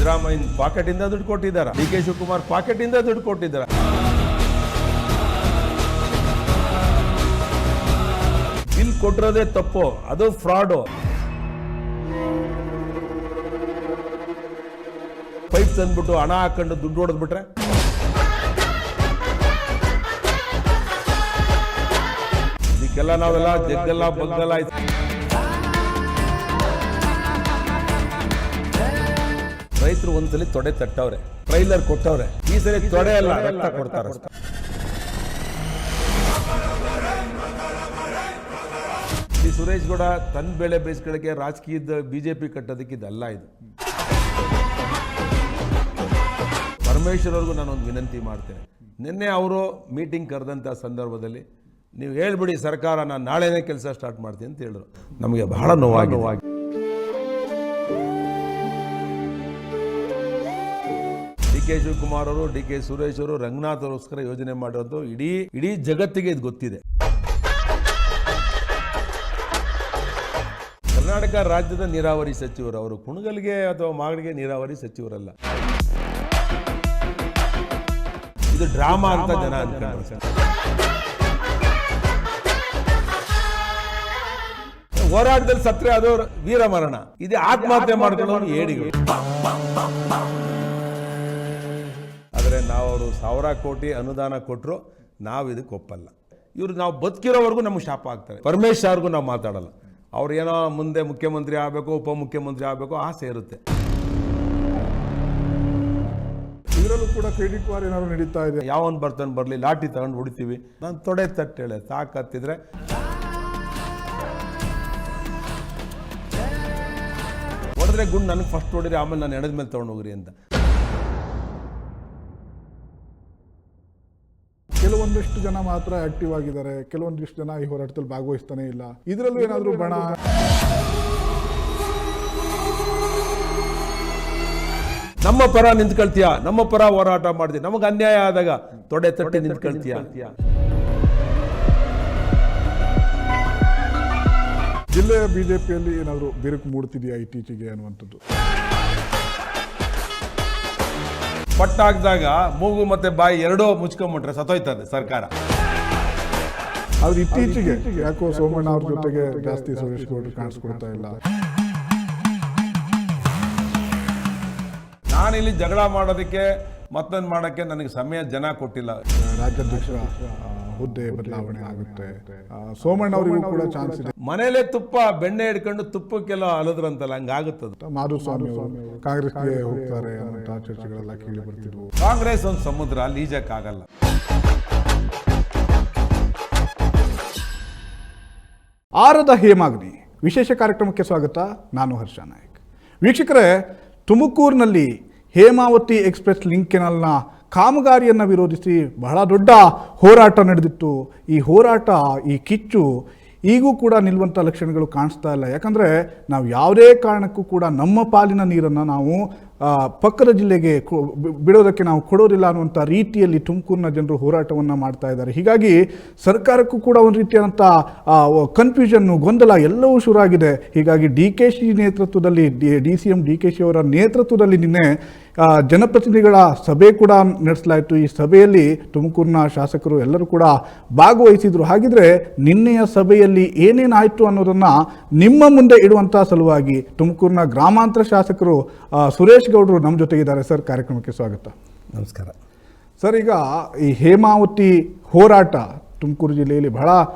ಸಿದ್ದರಾಮಯ್ಯ ಪಾಕೆಟಿಂದ ದುಡ್ಡು ಕೊಟ್ಟಿದ್ದಾರೆ, D K Shivakumar ಪಾಕೆಟಿಂದ ದುಡ್ಡು ಕೊಟ್ಟಿದ್ದಾರೆ. ಬಿಲ್ ಕೊಟ್ಟಿರೋದೇ ತಪ್ಪು, ಅದು ಫ್ರಾಡು. ಪೈಪ್ ತಂದ್ಬಿಟ್ಟು ಹಣ ಹಾಕೊಂಡು ದುಡ್ಡು ಹೊಡೆದ್ಬಿಟ್ರೆ ಇದಕ್ಕೆಲ್ಲ ನಾವೆಲ್ಲ ಜಗ್ಗಲ್ಲ ಬಗ್ಗಲ್ಲ ಆಯ್ತು. ರೈತರು ಒಂದ್ಸಲಿ ತೊಡೆ ತಟ್ಟವ್ರೆ, ಟ್ರೈಲರ್ ಕೊಟ್ಟವ್ರೆ, ಈ ಸರಿ ತೊಡೆ ಅಲ್ಲ ರಕ್ತ ಕೊಡ್ತಾರೆ. ಈ ಸುರೇಶ್ ಗೌಡ ತನ್ನ ಬೆಳೆ ಬೇಯಿಸ್ಕೊಳ್ಳಕ್ಕೆ ರಾಜಕೀಯದ ಬಿಜೆಪಿ ಕಟ್ಟೋದಕ್ಕಿದ್ದಲ್ಲ ಇದು. ಪರಮೇಶ್ವರ್ ಅವ್ರಿಗೂ ನಾನೊಂದು ವಿನಂತಿ ಮಾಡ್ತೇನೆ. ನಿನ್ನೆ ಅವರು ಮೀಟಿಂಗ್ ಕರೆದಂಥ ಸಂದರ್ಭದಲ್ಲಿ ನೀವು ಹೇಳ್ಬಿಡಿ ಸರ್ಕಾರ ನಾನು ನಾಳೆನೇ ಕೆಲಸ ಸ್ಟಾರ್ಟ್ ಮಾಡ್ತೀನಿ ಅಂತ ಹೇಳಿದ್ರು. ನಮಗೆ ಬಹಳ ನೋವಾಗಿ ಡಿ ಕೆ ಶಿವಕುಮಾರ್ ಅವರು, ಡಿ ಕೆ ಸುರೇಶ್ ಅವರು ರಂಗನಾಥ್ ಅವರಿಗೋಸ್ಕರ ಯೋಜನೆ ಮಾಡೋದು ಇಡೀ ಜಗತ್ತಿಗೆ ಇದು ಗೊತ್ತಿದೆ. ಕರ್ನಾಟಕ ರಾಜ್ಯದ ನೀರಾವರಿ ಸಚಿವರು ಅವರು, ಕುಣಗಲ್ಗೆ ಅಥವಾ ಮಾಗಡಿಗೆ ನೀರಾವರಿ ಸಚಿವರಲ್ಲ. ಇದು ಡ್ರಾಮಾ ಅಂತ ಜನ ಅನ್ಕೊಂಡ್ರು. ಹೋರಾಟದಲ್ಲಿ ಸತ್ರೆ ಅದು ವೀರ ಮರಣ, ಇದು ಆತ್ಮಹತ್ಯೆ ಮಾಡ್ಕೊಂಡು ಏಡಿಗಳು. ಆದರೆ ನಾವು ಅವರು 1000 ಕೋಟಿ ಅನುದಾನ ಕೊಟ್ಟರು, ನಾವು ಇದಕ್ಕೆ ಒಪ್ಪಲ್ಲ. ಇವರು ನಾವು ಬದುಕಿರೋವರೆಗೂ ನಮ್ಗೆ ಶಾಪ ಆಗ್ತಾರೆ. ಪರಮೇಶ್ವರ್ಗೂ ನಾವು ಮಾತಾಡಲ್ಲ. ಅವ್ರು ಏನೋ ಮುಂದೆ ಮುಖ್ಯಮಂತ್ರಿ ಆಗಬೇಕು, ಉಪಮುಖ್ಯಮಂತ್ರಿ ಆಗಬೇಕು ಆಸೆ ಇರುತ್ತೆ. ಇದರಲ್ಲೂ ಕೂಡ ಕ್ರೆಡಿಟ್ ವಾರ್ ಏನಾದ್ರು ನಡೀತಾ ಇದೆ. ಯಾವನ್ ಬರ್ತಾನೆ ಬರಲಿ, ಲಾಠಿ ತಗೊಂಡು ಹೊಡಿತೀವಿ. ನಾನು ತೊಡೆ ತಟ್ಟೇಳೆ ತಾಕತ್ತಿದ್ರೆ ಹೊಡೆದ್ರೆ ಗುಂಡು ನನಗೆ ಫಸ್ಟ್ ಹೊಡಿರಿ, ಆಮೇಲೆ ನಾನು ಎಣದ ಮೇಲೆ ತೊಗೊಂಡು ಹೋಗ್ರಿ ಅಂತ. ಕೆಲವೊಂದಿಷ್ಟು ಜನ ಮಾತ್ರ ಆಕ್ಟಿವ್ ಆಗಿದ್ದಾರೆ, ಕೆಲವೊಂದಿಷ್ಟು ಜನ ಈ ಹೋರಾಟದಲ್ಲಿ ಭಾಗವಹಿಸ್ತಾನೆ ಇಲ್ಲ. ಇದರಲ್ಲೂ ಏನಾದರೂ ಬಣ ನಮ್ಮ ಪರ ನಿಂತ್ಕೊಳ್ತೀಯ, ನಮ್ಮ ಪರ ಹೋರಾಟ ಮಾಡ್ತೀವಿ, ನಮಗೆ ಅನ್ಯಾಯ ಆದಾಗ ತೊಡೆ ತಟ್ಟಿ ನಿಂತ್ಕೊಳ್ತೀಯ. ಜಿಲ್ಲೆಯ ಬಿಜೆಪಿಯಲ್ಲಿ ಏನಾದರೂ ಬಿರುಕು ಮೂಡ್ತಿದೆಯಾ ಇತ್ತೀಚೆಗೆ ಅನ್ನುವಂಥದ್ದು? ಪಟ್ಟಾಕ್ದಾಗ ಮೂಗು ಮತ್ತೆ ಬಾಯಿ ಎರಡೂ ಮುಚ್ಕೊಂಡ್ಬಿಟ್ರೆ ಸತ್ತೋಯ್ತದೆ ಸರ್ಕಾರ. ಆದ್ರೆ ಇತ್ತೀಚೆಗೆ ಯಾಕೋ ಸೋಮಣ್ಣ ಅವ್ರ ಜೊತೆಗೆ ಜಾಸ್ತಿ ಸುರೇಶ್ ಗೌಡ್ರು ಕಾಣಿಸ್ಕೊಳ್ತಾ ಇಲ್ಲ. ನಾನಿಲ್ಲಿ ಜಗಳ ಮಾಡೋದಕ್ಕೆ ಮತ್ತೊಂದು ಮಾಡೋಕ್ಕೆ ನನಗೆ ಸಮಯ ಜನ ಕೊಟ್ಟಿಲ್ಲ. ರಾಜ್ಯಾಧ್ಯಕ್ಷರ ಹುದ್ದೆ ಬದಲಾವಣೆ ಆಗುತ್ತೆ, ಸೋಮಣ್ಣ ಅವರಿಗೂ ಕೂಡ ಚಾನ್ಸ್ ಇದೆ. ಮನೇಲೆ ತುಪ್ಪ ಬೆಣ್ಣೆ ಹಿಡ್ಕೊಂಡು ತುಪ್ಪಕ್ಕೆಲ್ಲ ಅಲದ್ರಂತಲ್ಲ, ಹಂಗಾಗುತ್ತದೆ. ಮಾಧುಸ್ವಾಮಿ ಅವರು ಕಾಂಗ್ರೆಸ್ಗೆ ಹೋಗ್ತಾರೆ ಅನ್ನೋ ಚರ್ಚೆಗಳೆಲ್ಲ ಕೇಳಿ ಬರ್ತಿದ್ವು. ಕಾಂಗ್ರೆಸ್ ಒಂದು ಸಮುದ್ರ, ಅಲ್ಲಿ ಈಜಕ್ಕಾಗಲ್ಲ. ಆರದ ಹೇಮಾಗ್ನಿ ವಿಶೇಷ ಕಾರ್ಯಕ್ರಮಕ್ಕೆ ಸ್ವಾಗತ. ನಾನು ಹರ್ಷ ನಾಯಕ್. ವೀಕ್ಷಕರೇ, ತುಮಕೂರಿನಲ್ಲಿ ಹೇಮಾವತಿ ಎಕ್ಸ್ಪ್ರೆಸ್ ಲಿಂಕ್ ಕೆನಾಲ್ನ ಕಾಮಗಾರಿಯನ್ನು ವಿರೋಧಿಸಿ ಬಹಳ ದೊಡ್ಡ ಹೋರಾಟ ನಡೆದಿತ್ತು. ಈ ಹೋರಾಟ, ಈ ಕಿಚ್ಚು ಈಗೂ ಕೂಡ ನಿಲ್ಲುವಂಥ ಲಕ್ಷಣಗಳು ಕಾಣಿಸ್ತಾ ಇಲ್ಲ. ಯಾಕಂದರೆ ನಾವು ಯಾವುದೇ ಕಾರಣಕ್ಕೂ ಕೂಡ ನಮ್ಮ ಪಾಲಿನ ನೀರನ್ನು ನಾವು ಪಕ್ಕದ ಜಿಲ್ಲೆಗೆ ಬಿಡೋದಕ್ಕೆ ನಾವು ಕೊಡೋದಿಲ್ಲ ಅನ್ನುವಂಥ ರೀತಿಯಲ್ಲಿ ತುಮಕೂರಿನ ಜನರು ಹೋರಾಟವನ್ನು ಮಾಡ್ತಾ ಇದ್ದಾರೆ. ಹೀಗಾಗಿ ಸರ್ಕಾರಕ್ಕೂ ಕೂಡ ಒಂದು ರೀತಿಯಾದಂಥ ಕನ್ಫ್ಯೂಷನ್ನು, ಗೊಂದಲ ಎಲ್ಲವೂ ಶುರುವಾಗಿದೆ. ಹೀಗಾಗಿ DKC ನೇತೃತ್ವದಲ್ಲಿ, DCM DKC ಅವರ ನೇತೃತ್ವದಲ್ಲಿ ನಿನ್ನೆ ಜನಪ್ರತಿನಿಧಿಗಳ ಸಭೆ ಕೂಡ ನಡೆಸಲಾಯಿತು. ಈ ಸಭೆಯಲ್ಲಿ ತುಮಕೂರಿನ ಶಾಸಕರು ಎಲ್ಲರೂ ಕೂಡ ಭಾಗವಹಿಸಿದರು. ಹಾಗಿದ್ರೆ ನಿನ್ನೆಯ ಸಭೆಯಲ್ಲಿ ಏನೇನಾಯಿತು ಅನ್ನೋದನ್ನು ನಿಮ್ಮ ಮುಂದೆ ಇಡುವಂಥ ಸಲುವಾಗಿ ತುಮಕೂರಿನ ಗ್ರಾಮಾಂತರ ಶಾಸಕರು ಸುರೇಶ್ ಗೌಡ್ರು ನಮ್ಮ ಜೊತೆಗಿದ್ದಾರೆ. ಸರ್, ಕಾರ್ಯಕ್ರಮಕ್ಕೆ ಸ್ವಾಗತ. ನಮಸ್ಕಾರ ಸರ್. ಈಗ ಈ ಹೇಮಾವತಿ ಹೋರಾಟ ತುಮಕೂರು ಜಿಲ್ಲೆಯಲ್ಲಿ ಬಹಳ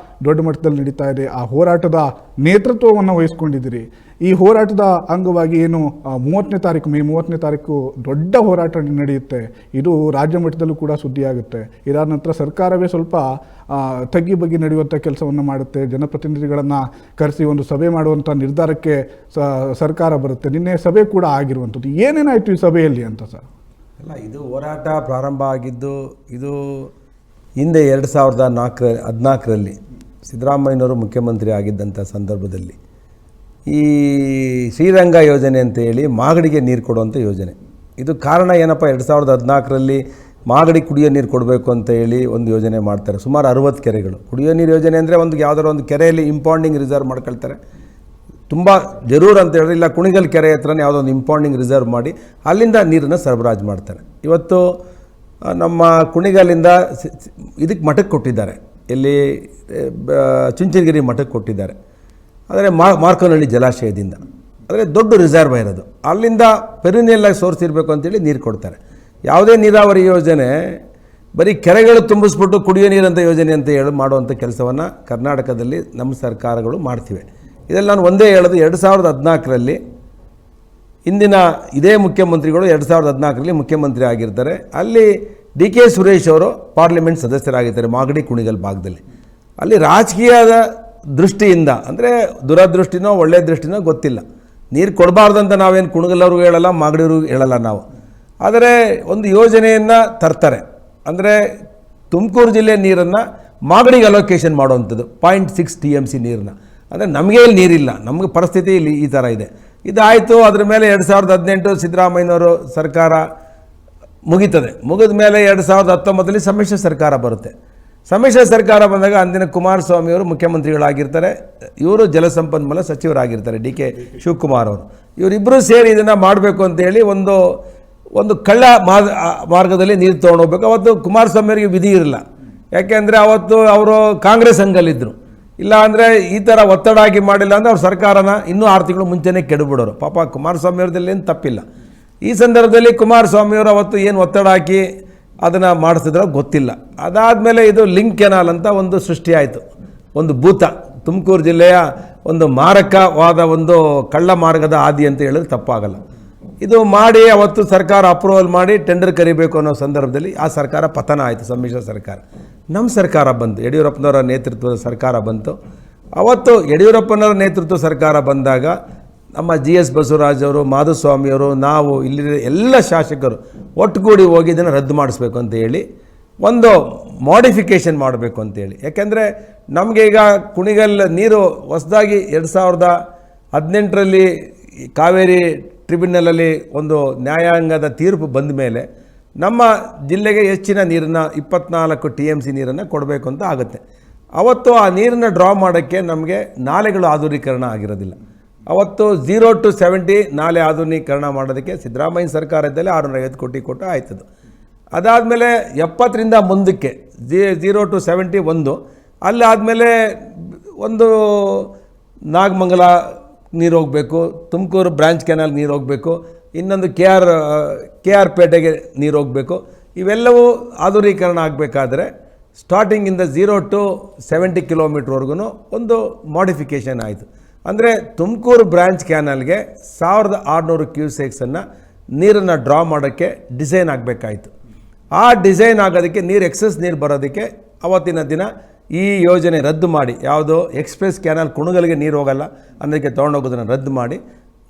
ದೊಡ್ಡ ಮಟ್ಟದಲ್ಲಿ ನಡೀತಾ ಇದೆ. ಆ ಹೋರಾಟದ ನೇತೃತ್ವವನ್ನು ವಹಿಸ್ಕೊಂಡಿದ್ದೀರಿ. ಈ ಹೋರಾಟದ ಅಂಗವಾಗಿ ಏನು 30ನೇ ತಾರೀಕು, ಮೇ 30ನೇ ತಾರೀಕು ದೊಡ್ಡ ಹೋರಾಟ ನಡೆಯುತ್ತೆ. ಇದು ರಾಜ್ಯ ಮಟ್ಟದಲ್ಲೂ ಕೂಡ ಸುದ್ದಿಯಾಗುತ್ತೆ. ಇದಾದ ನಂತರ ಸರ್ಕಾರವೇ ಸ್ವಲ್ಪ ತಗ್ಗಿ ಬಗ್ಗಿ ನಡೆಯುವಂಥ ಕೆಲಸವನ್ನು ಮಾಡುತ್ತೆ. ಜನಪ್ರತಿನಿಧಿಗಳನ್ನು ಕರೆಸಿ ಒಂದು ಸಭೆ ಮಾಡುವಂಥ ನಿರ್ಧಾರಕ್ಕೆ ಸರ್ಕಾರ ಬರುತ್ತೆ. ನಿನ್ನೆ ಸಭೆ ಕೂಡ ಆಗಿರುವಂಥದ್ದು. ಏನೇನಾಯಿತು ಈ ಸಭೆಯಲ್ಲಿ ಅಂತ ಸರ್? ಅಲ್ಲ, ಇದು ಹೋರಾಟ ಪ್ರಾರಂಭ ಆಗಿದ್ದು ಇದು ಹಿಂದೆ 2014ರಲ್ಲಿ ಸಿದ್ದರಾಮಯ್ಯನವರು ಮುಖ್ಯಮಂತ್ರಿ ಆಗಿದ್ದಂಥ ಸಂದರ್ಭದಲ್ಲಿ ಈ ಶ್ರೀರಂಗ ಯೋಜನೆ ಅಂತ ಹೇಳಿ ಮಾಗಡಿಗೆ ನೀರು ಕೊಡುವಂಥ ಯೋಜನೆ. ಇದು ಕಾರಣ ಏನಪ್ಪ, 2014ರಲ್ಲಿ ಮಾಗಡಿ ಕುಡಿಯೋ ನೀರು ಕೊಡಬೇಕು ಅಂತ ಹೇಳಿ ಒಂದು ಯೋಜನೆ ಮಾಡ್ತಾರೆ. ಸುಮಾರು 60 ಕೆರೆಗಳು ಕುಡಿಯೋ ನೀರು ಯೋಜನೆ ಅಂದರೆ ಒಂದು ಯಾವುದಾದ್ರು ಒಂದು ಕೆರೆಯಲ್ಲಿ ಇಂಪೌಂಡಿಂಗ್ ರಿಸರ್ವ್ ಮಾಡ್ಕೊಳ್ತಾರೆ. ತುಂಬ ಜರೂರು ಅಂತ ಹೇಳಿದ್ರೆ ಇಲ್ಲ ಕುಣಿಗಲ್ ಕೆರೆ ಹತ್ರನೇ ಯಾವುದೋ ಒಂದು ಇಂಪೌಂಡಿಂಗ್ ರಿಸರ್ವ್ ಮಾಡಿ ಅಲ್ಲಿಂದ ನೀರನ್ನು ಸರಬರಾಜು ಮಾಡ್ತಾರೆ. ಇವತ್ತು ನಮ್ಮ ಕುಣಿಗಲ್ಲಿಂದ ಇದಕ್ಕೆ ಮಠಕ್ಕೆ ಕೊಟ್ಟಿದ್ದಾರೆ, ಎಲ್ಲಿ ಚುಂಚನಗಿರಿ ಮಠಕ್ಕೆ ಕೊಟ್ಟಿದ್ದಾರೆ. ಆದರೆ ಮಾರ್ಕೋನಹಳ್ಳಿ ಜಲಾಶಯದಿಂದ ಆದರೆ ದೊಡ್ಡ ರಿಸರ್ವಾಯರ್ ಅದು, ಅಲ್ಲಿಂದ ಪೆರಿನಿಯಲ್ಲಾಗಿ ಸೋರ್ಸ್ ಇರಬೇಕು ಅಂತೇಳಿ ನೀರು ಕೊಡ್ತಾರೆ. ಯಾವುದೇ ನೀರಾವರಿ ಯೋಜನೆ ಬರೀ ಕೆರೆಗಳು ತುಂಬಿಸ್ಬಿಟ್ಟು ಕುಡಿಯೋ ನೀರಂಥ ಯೋಜನೆ ಅಂತ ಹೇಳಿ ಮಾಡುವಂಥ ಕೆಲಸವನ್ನು ಕರ್ನಾಟಕದಲ್ಲಿ ನಮ್ಮ ಸರ್ಕಾರಗಳು ಮಾಡ್ತಿವೆ. ಇದರಲ್ಲಿ ನಾನು ಒಂದೇ ಹೇಳೋದು, 2014ರಲ್ಲಿ ಇಂದಿನ ಇದೇ ಮುಖ್ಯಮಂತ್ರಿಗಳು 2014ರಲ್ಲಿ ಮುಖ್ಯಮಂತ್ರಿ ಆಗಿರ್ತಾರೆ. ಅಲ್ಲಿ DK ಸುರೇಶ್ ಅವರು ಪಾರ್ಲಿಮೆಂಟ್ ಸದಸ್ಯರಾಗಿರ್ತಾರೆ ಮಾಗಡಿ ಕುಣಿಗಲ್ ಭಾಗದಲ್ಲಿ. ಅಲ್ಲಿ ರಾಜಕೀಯದ ದೃಷ್ಟಿಯಿಂದ ಅಂದರೆ ದುರದೃಷ್ಟಿನೋ ಒಳ್ಳೆಯ ದೃಷ್ಟಿನೋ ಗೊತ್ತಿಲ್ಲ, ನೀರು ಕೊಡಬಾರ್ದಂತ ನಾವೇನು ಕುಣಿಗಲ್ವ್ರಿಗೂ ಹೇಳಲ್ಲ, ಮಾಗಡಿಯವ್ರಿಗೂ ಹೇಳಲ್ಲ ನಾವು. ಆದರೆ ಒಂದು ಯೋಜನೆಯನ್ನು ತರ್ತಾರೆ, ಅಂದರೆ ತುಮಕೂರು ಜಿಲ್ಲೆ ನೀರನ್ನು ಮಾಗಡಿಗೆ ಅಲೋಕೇಶನ್ ಮಾಡುವಂಥದ್ದು 0.6 TMC ನೀರನ್ನ. ಅಂದರೆ ನಮಗೆ ಇಲ್ಲಿ ನೀರಿಲ್ಲ, ನಮಗೆ ಪರಿಸ್ಥಿತಿ ಇಲ್ಲಿ ಈ ಥರ ಇದೆ. ಇದಾಯಿತು. ಅದ್ರ ಮೇಲೆ 2018 ಸಿದ್ದರಾಮಯ್ಯನವರು ಸರ್ಕಾರ ಮುಗಿತದೆ. ಮುಗಿದ ಮೇಲೆ 2019ರಲ್ಲಿ ಸಮ್ಮಿಶ್ರ ಸರ್ಕಾರ ಬರುತ್ತೆ. ಸಮ್ಮಿಶ್ರ ಸರ್ಕಾರ ಬಂದಾಗ ಅಂದಿನ ಕುಮಾರಸ್ವಾಮಿಯವರು ಮುಖ್ಯಮಂತ್ರಿಗಳಾಗಿರ್ತಾರೆ, ಇವರು ಜಲಸಂಪನ್ಮೂಲ ಸಚಿವರಾಗಿರ್ತಾರೆ DK ಶಿವಕುಮಾರ್ ಅವರು. ಇವರಿಬ್ಬರು ಸೇರಿ ಇದನ್ನು ಮಾಡಬೇಕು ಅಂತೇಳಿ ಒಂದು ಕಳ್ಳ ಮಾರ್ಗದಲ್ಲಿ ನೀರು ತೊಗೊಂಡೋಗ್ಬೇಕು. ಅವತ್ತು ಕುಮಾರಸ್ವಾಮಿಯವರಿಗೆ ವಿಧಿ ಇರಲಿಲ್ಲ, ಯಾಕೆಂದರೆ ಅವತ್ತು ಅವರು ಕಾಂಗ್ರೆಸ್ ಹಂಗಲ್ಲಿದ್ದರು. ಇಲ್ಲ ಅಂದರೆ ಈ ಥರ ಒತ್ತಡ ಹಾಕಿ ಮಾಡಿಲ್ಲ ಅಂದರೆ ಅವ್ರ ಸರ್ಕಾರನ ಇನ್ನೂ 6 ತಿಂಗಳು ಮುಂಚೆನೇ ಕೆಡಬಿಡೋರು. ಪಾಪ ಕುಮಾರಸ್ವಾಮಿಯವ್ರದಲ್ಲಿ ಏನು ತಪ್ಪಿಲ್ಲ. ಈ ಸಂದರ್ಭದಲ್ಲಿ ಕುಮಾರಸ್ವಾಮಿಯವರು ಅವತ್ತು ಏನು ಒತ್ತಡ ಹಾಕಿ ಅದನ್ನು ಮಾಡಿಸಿದ್ರೋ ಗೊತ್ತಿಲ್ಲ. ಅದಾದಮೇಲೆ ಇದು ಲಿಂಕ್ ಕೆನಾಲ್ ಅಂತ ಒಂದು ಸೃಷ್ಟಿಯಾಯಿತು, ಒಂದು ಭೂತ, ತುಮಕೂರು ಜಿಲ್ಲೆಯ ಒಂದು ಮಾರಕವಾದ ಒಂದು ಕಳ್ಳ ಮಾರ್ಗದ ಹಾದಿ ಅಂತ ಹೇಳಿದ್ರೆ ತಪ್ಪಾಗಲ್ಲ. ಇದು ಮಾಡಿ ಅವತ್ತು ಸರ್ಕಾರ ಅಪ್ರೂವಲ್ ಮಾಡಿ ಟೆಂಡರ್ ಕರಿಬೇಕು ಅನ್ನೋ ಸಂದರ್ಭದಲ್ಲಿ ಆ ಸರ್ಕಾರ ಪತನ ಆಯಿತು, ಸಮ್ಮಿಶ್ರ ಸರ್ಕಾರ. ನಮ್ಮ ಸರ್ಕಾರ ಬಂತು, ಯಡಿಯೂರಪ್ಪನವರ ನೇತೃತ್ವದ ಸರ್ಕಾರ ಬಂತು. ಅವತ್ತು ಯಡಿಯೂರಪ್ಪನವರ ನೇತೃತ್ವ ಸರ್ಕಾರ ಬಂದಾಗ ನಮ್ಮ GS ಬಸವರಾಜ್ ಅವರು, ಮಾಧುಸ್ವಾಮಿಯವರು, ನಾವು ಇಲ್ಲಿ ಎಲ್ಲ ಶಾಸಕರು ಒಟ್ಟುಗೂಡಿ ಹೋಗಿ ಇದನ್ನು ರದ್ದು ಮಾಡಿಸ್ಬೇಕು ಅಂತ ಹೇಳಿ ಒಂದು ಮಾಡಿಫಿಕೇಷನ್ ಮಾಡಬೇಕು ಅಂತೇಳಿ. ಯಾಕೆಂದರೆ ನಮಗೆ ಈಗ ಕುಣಿಗಲ್ ನೀರು ಹೊಸದಾಗಿ 2018ರಲ್ಲಿ ಕಾವೇರಿ ಟ್ರಿಬ್ಯುನಲಲ್ಲಿ ಒಂದು ನ್ಯಾಯಾಂಗದ ತೀರ್ಪು ಬಂದ ಮೇಲೆ ನಮ್ಮ ಜಿಲ್ಲೆಗೆ ಹೆಚ್ಚಿನ ನೀರನ್ನು 24 TMC ನೀರನ್ನು ಕೊಡಬೇಕು ಅಂತ ಆಗುತ್ತೆ. ಅವತ್ತು ಆ ನೀರನ್ನು ಡ್ರಾ ಮಾಡೋಕ್ಕೆ ನಮಗೆ ನಾಲೆಗಳು ಆಧುನೀಕರಣ ಆಗಿರೋದಿಲ್ಲ. ಅವತ್ತು 0 to 70 ನಾಲೆ ಆಧುನೀಕರಣ ಮಾಡೋದಕ್ಕೆ ಸಿದ್ದರಾಮಯ್ಯ ಸರ್ಕಾರ ಇದ್ದಲ್ಲಿ 650 ಕೋಟಿ ಕೊಟ್ಟು ಆಯ್ತದು. ಅದಾದಮೇಲೆ 70ರಿಂದ ಮುಂದಕ್ಕೆ 0 to 70 ಒಂದು, ಅಲ್ಲಿ ಆದಮೇಲೆ ಒಂದು ನಾಗಮಂಗಲ ನೀರು ಹೋಗಬೇಕು, ತುಮಕೂರು ಬ್ರಾಂಚ್ ಕೆನಾಲ್ ನೀರು ಹೋಗಬೇಕು, ಇನ್ನೊಂದು KR ಪೇಟೆಗೆ ನೀರು ಹೋಗಬೇಕು. ಇವೆಲ್ಲವೂ ಆಧುನೀಕರಣ ಆಗಬೇಕಾದ್ರೆ ಸ್ಟಾರ್ಟಿಂಗಿಂದ 0 to 70 ಕಿಲೋಮೀಟ್ರ್ವರೆಗೂ ಒಂದು ಮಾಡಿಫಿಕೇಷನ್ ಆಯಿತು. ಅಂದರೆ ತುಮಕೂರು ಬ್ರಾಂಚ್ ಕ್ಯಾನಲ್ಗೆ 1600 ಕ್ಯೂಸೆಕ್ಸನ್ನು ನೀರನ್ನು ಡ್ರಾ ಮಾಡೋಕ್ಕೆ ಡಿಸೈನ್ ಆಗಬೇಕಾಯಿತು. ಆ ಡಿಸೈನ್ ಆಗೋದಕ್ಕೆ ಎಕ್ಸಸ್ ನೀರು ಬರೋದಕ್ಕೆ ಅವತ್ತಿನ ದಿನ ಈ ಯೋಜನೆ ರದ್ದು ಮಾಡಿ, ಯಾವುದೋ ಎಕ್ಸ್ಪ್ರೆಸ್ ಕ್ಯಾನಲ್ ಕುಣಗಲ್ಗೆ ನೀರು ಹೋಗಲ್ಲ ಅನ್ನೋದಕ್ಕೆ ತೊಗೊಂಡೋಗೋದನ್ನು ರದ್ದು ಮಾಡಿ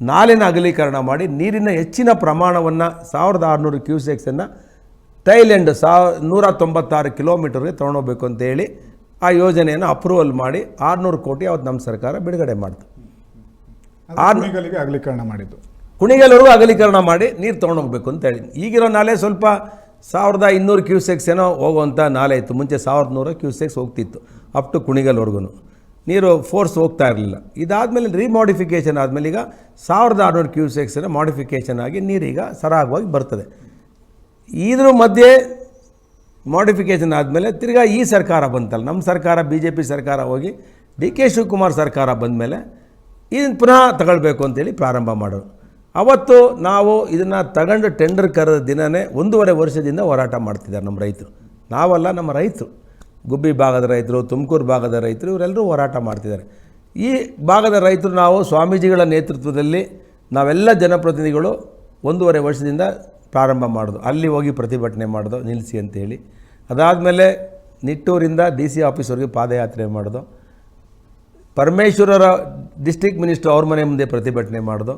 ನಾಲಿನ ಅಗಲೀಕರಣ ಮಾಡಿ ನೀರಿನ ಹೆಚ್ಚಿನ ಪ್ರಮಾಣವನ್ನು 1600 ಕ್ಯೂಸೆಕ್ಸನ್ನು ಥೈಲ್ಯಾಂಡ್ 196 ಕಿಲೋಮೀಟರ್ಗೆ ತೊಗೊಂಡೋಗ್ಬೇಕು ಅಂತೇಳಿ ಆ ಯೋಜನೆಯನ್ನು ಅಪ್ರೂವಲ್ ಮಾಡಿ 600 ಕೋಟಿ ಅವತ್ತು ನಮ್ಮ ಸರ್ಕಾರ ಬಿಡುಗಡೆ ಮಾಡಿತು. ಕುಣಿಗಲ್ಗೆ ಅಗಲೀಕರಣ ಮಾಡಿದ್ದು, ಕುಣಿಗಲ್ವರೆಗೂ ಅಗಲೀಕರಣ ಮಾಡಿ ನೀರು ತೊಗೊಂಡೋಗ್ಬೇಕು ಅಂತ ಹೇಳಿ. ಈಗಿರೋ ನಾಲೆ ಸ್ವಲ್ಪ 1200 ಕ್ಯೂಸೆಕ್ಸ್ ಏನೋ ಹೋಗುವಂಥ ನಾಲೆ ಇತ್ತು. ಮುಂಚೆ 1100 ಕ್ಯೂಸೆಕ್ಸ್ ಹೋಗ್ತಿತ್ತು ಅಪ್ ಟು ಕುಣಿಗಲ್ವರೆಗೂ, ನೀರು ಫೋರ್ಸ್ ಹೋಗ್ತಾ ಇರಲಿಲ್ಲ. ಇದಾದಮೇಲೆ ರಿಮಾಡಿಫಿಕೇಷನ್ ಆದಮೇಲೆ ಈಗ 1600 ಕ್ಯೂಸೆಕ್ಸನ್ನು ಮಾಡಿಫಿಕೇಷನ್ ಆಗಿ ನೀರೀಗ ಸರಾಗವಾಗಿ ಬರ್ತದೆ. ಇದ್ರ ಮಧ್ಯೆ ಮಾಡಿಫಿಕೇಷನ್ ಆದಮೇಲೆ ತಿರ್ಗಾ ಈ ಸರ್ಕಾರ ಬಂತಲ್ಲ, ನಮ್ಮ ಸರ್ಕಾರ BJP ಸರ್ಕಾರ ಹೋಗಿ DK ಶಿವಕುಮಾರ್ ಸರ್ಕಾರ ಬಂದಮೇಲೆ ಇದನ್ನು ಪುನಃ ತಗೊಳ್ಬೇಕು ಅಂತೇಳಿ ಪ್ರಾರಂಭ ಮಾಡೋರು. ಅವತ್ತು ನಾವು ಇದನ್ನು ತಗೊಂಡು ಟೆಂಡರ್ ಕರೆದ ದಿನವೇ 1.5 ವರ್ಷದಿಂದ ಹೋರಾಟ ಮಾಡ್ತಿದ್ದಾರೆ ನಮ್ಮ ರೈತರು. ನಾವಲ್ಲ, ನಮ್ಮ ರೈತರು, ಗುಬ್ಬಿ ಭಾಗದ ರೈತರು, ತುಮಕೂರು ಭಾಗದ ರೈತರು, ಇವರೆಲ್ಲರೂ ಹೋರಾಟ ಮಾಡ್ತಿದ್ದಾರೆ. ಈ ಭಾಗದ ರೈತರು ನಾವು ಸ್ವಾಮೀಜಿಗಳ ನೇತೃತ್ವದಲ್ಲಿ ನಾವೆಲ್ಲ ಜನಪ್ರತಿನಿಧಿಗಳು 1.5 ವರ್ಷದಿಂದ ಪ್ರಾರಂಭ ಮಾಡೋದು. ಅಲ್ಲಿ ಹೋಗಿ ಪ್ರತಿಭಟನೆ ಮಾಡೋದು ನಿಲ್ಲಿಸಿ ಅಂತೇಳಿ. ಅದಾದಮೇಲೆ ನಿಟ್ಟೂರಿಂದ DC ಆಫೀಸ್ವರೆಗೆ ಪಾದಯಾತ್ರೆ ಮಾಡೋದು. ಪರಮೇಶ್ವರರ ಡಿಸ್ಟ್ರಿಕ್ಟ್ ಮಿನಿಸ್ಟರ್ ಅವ್ರ ಮನೆ ಮುಂದೆ ಪ್ರತಿಭಟನೆ ಮಾಡೋದು.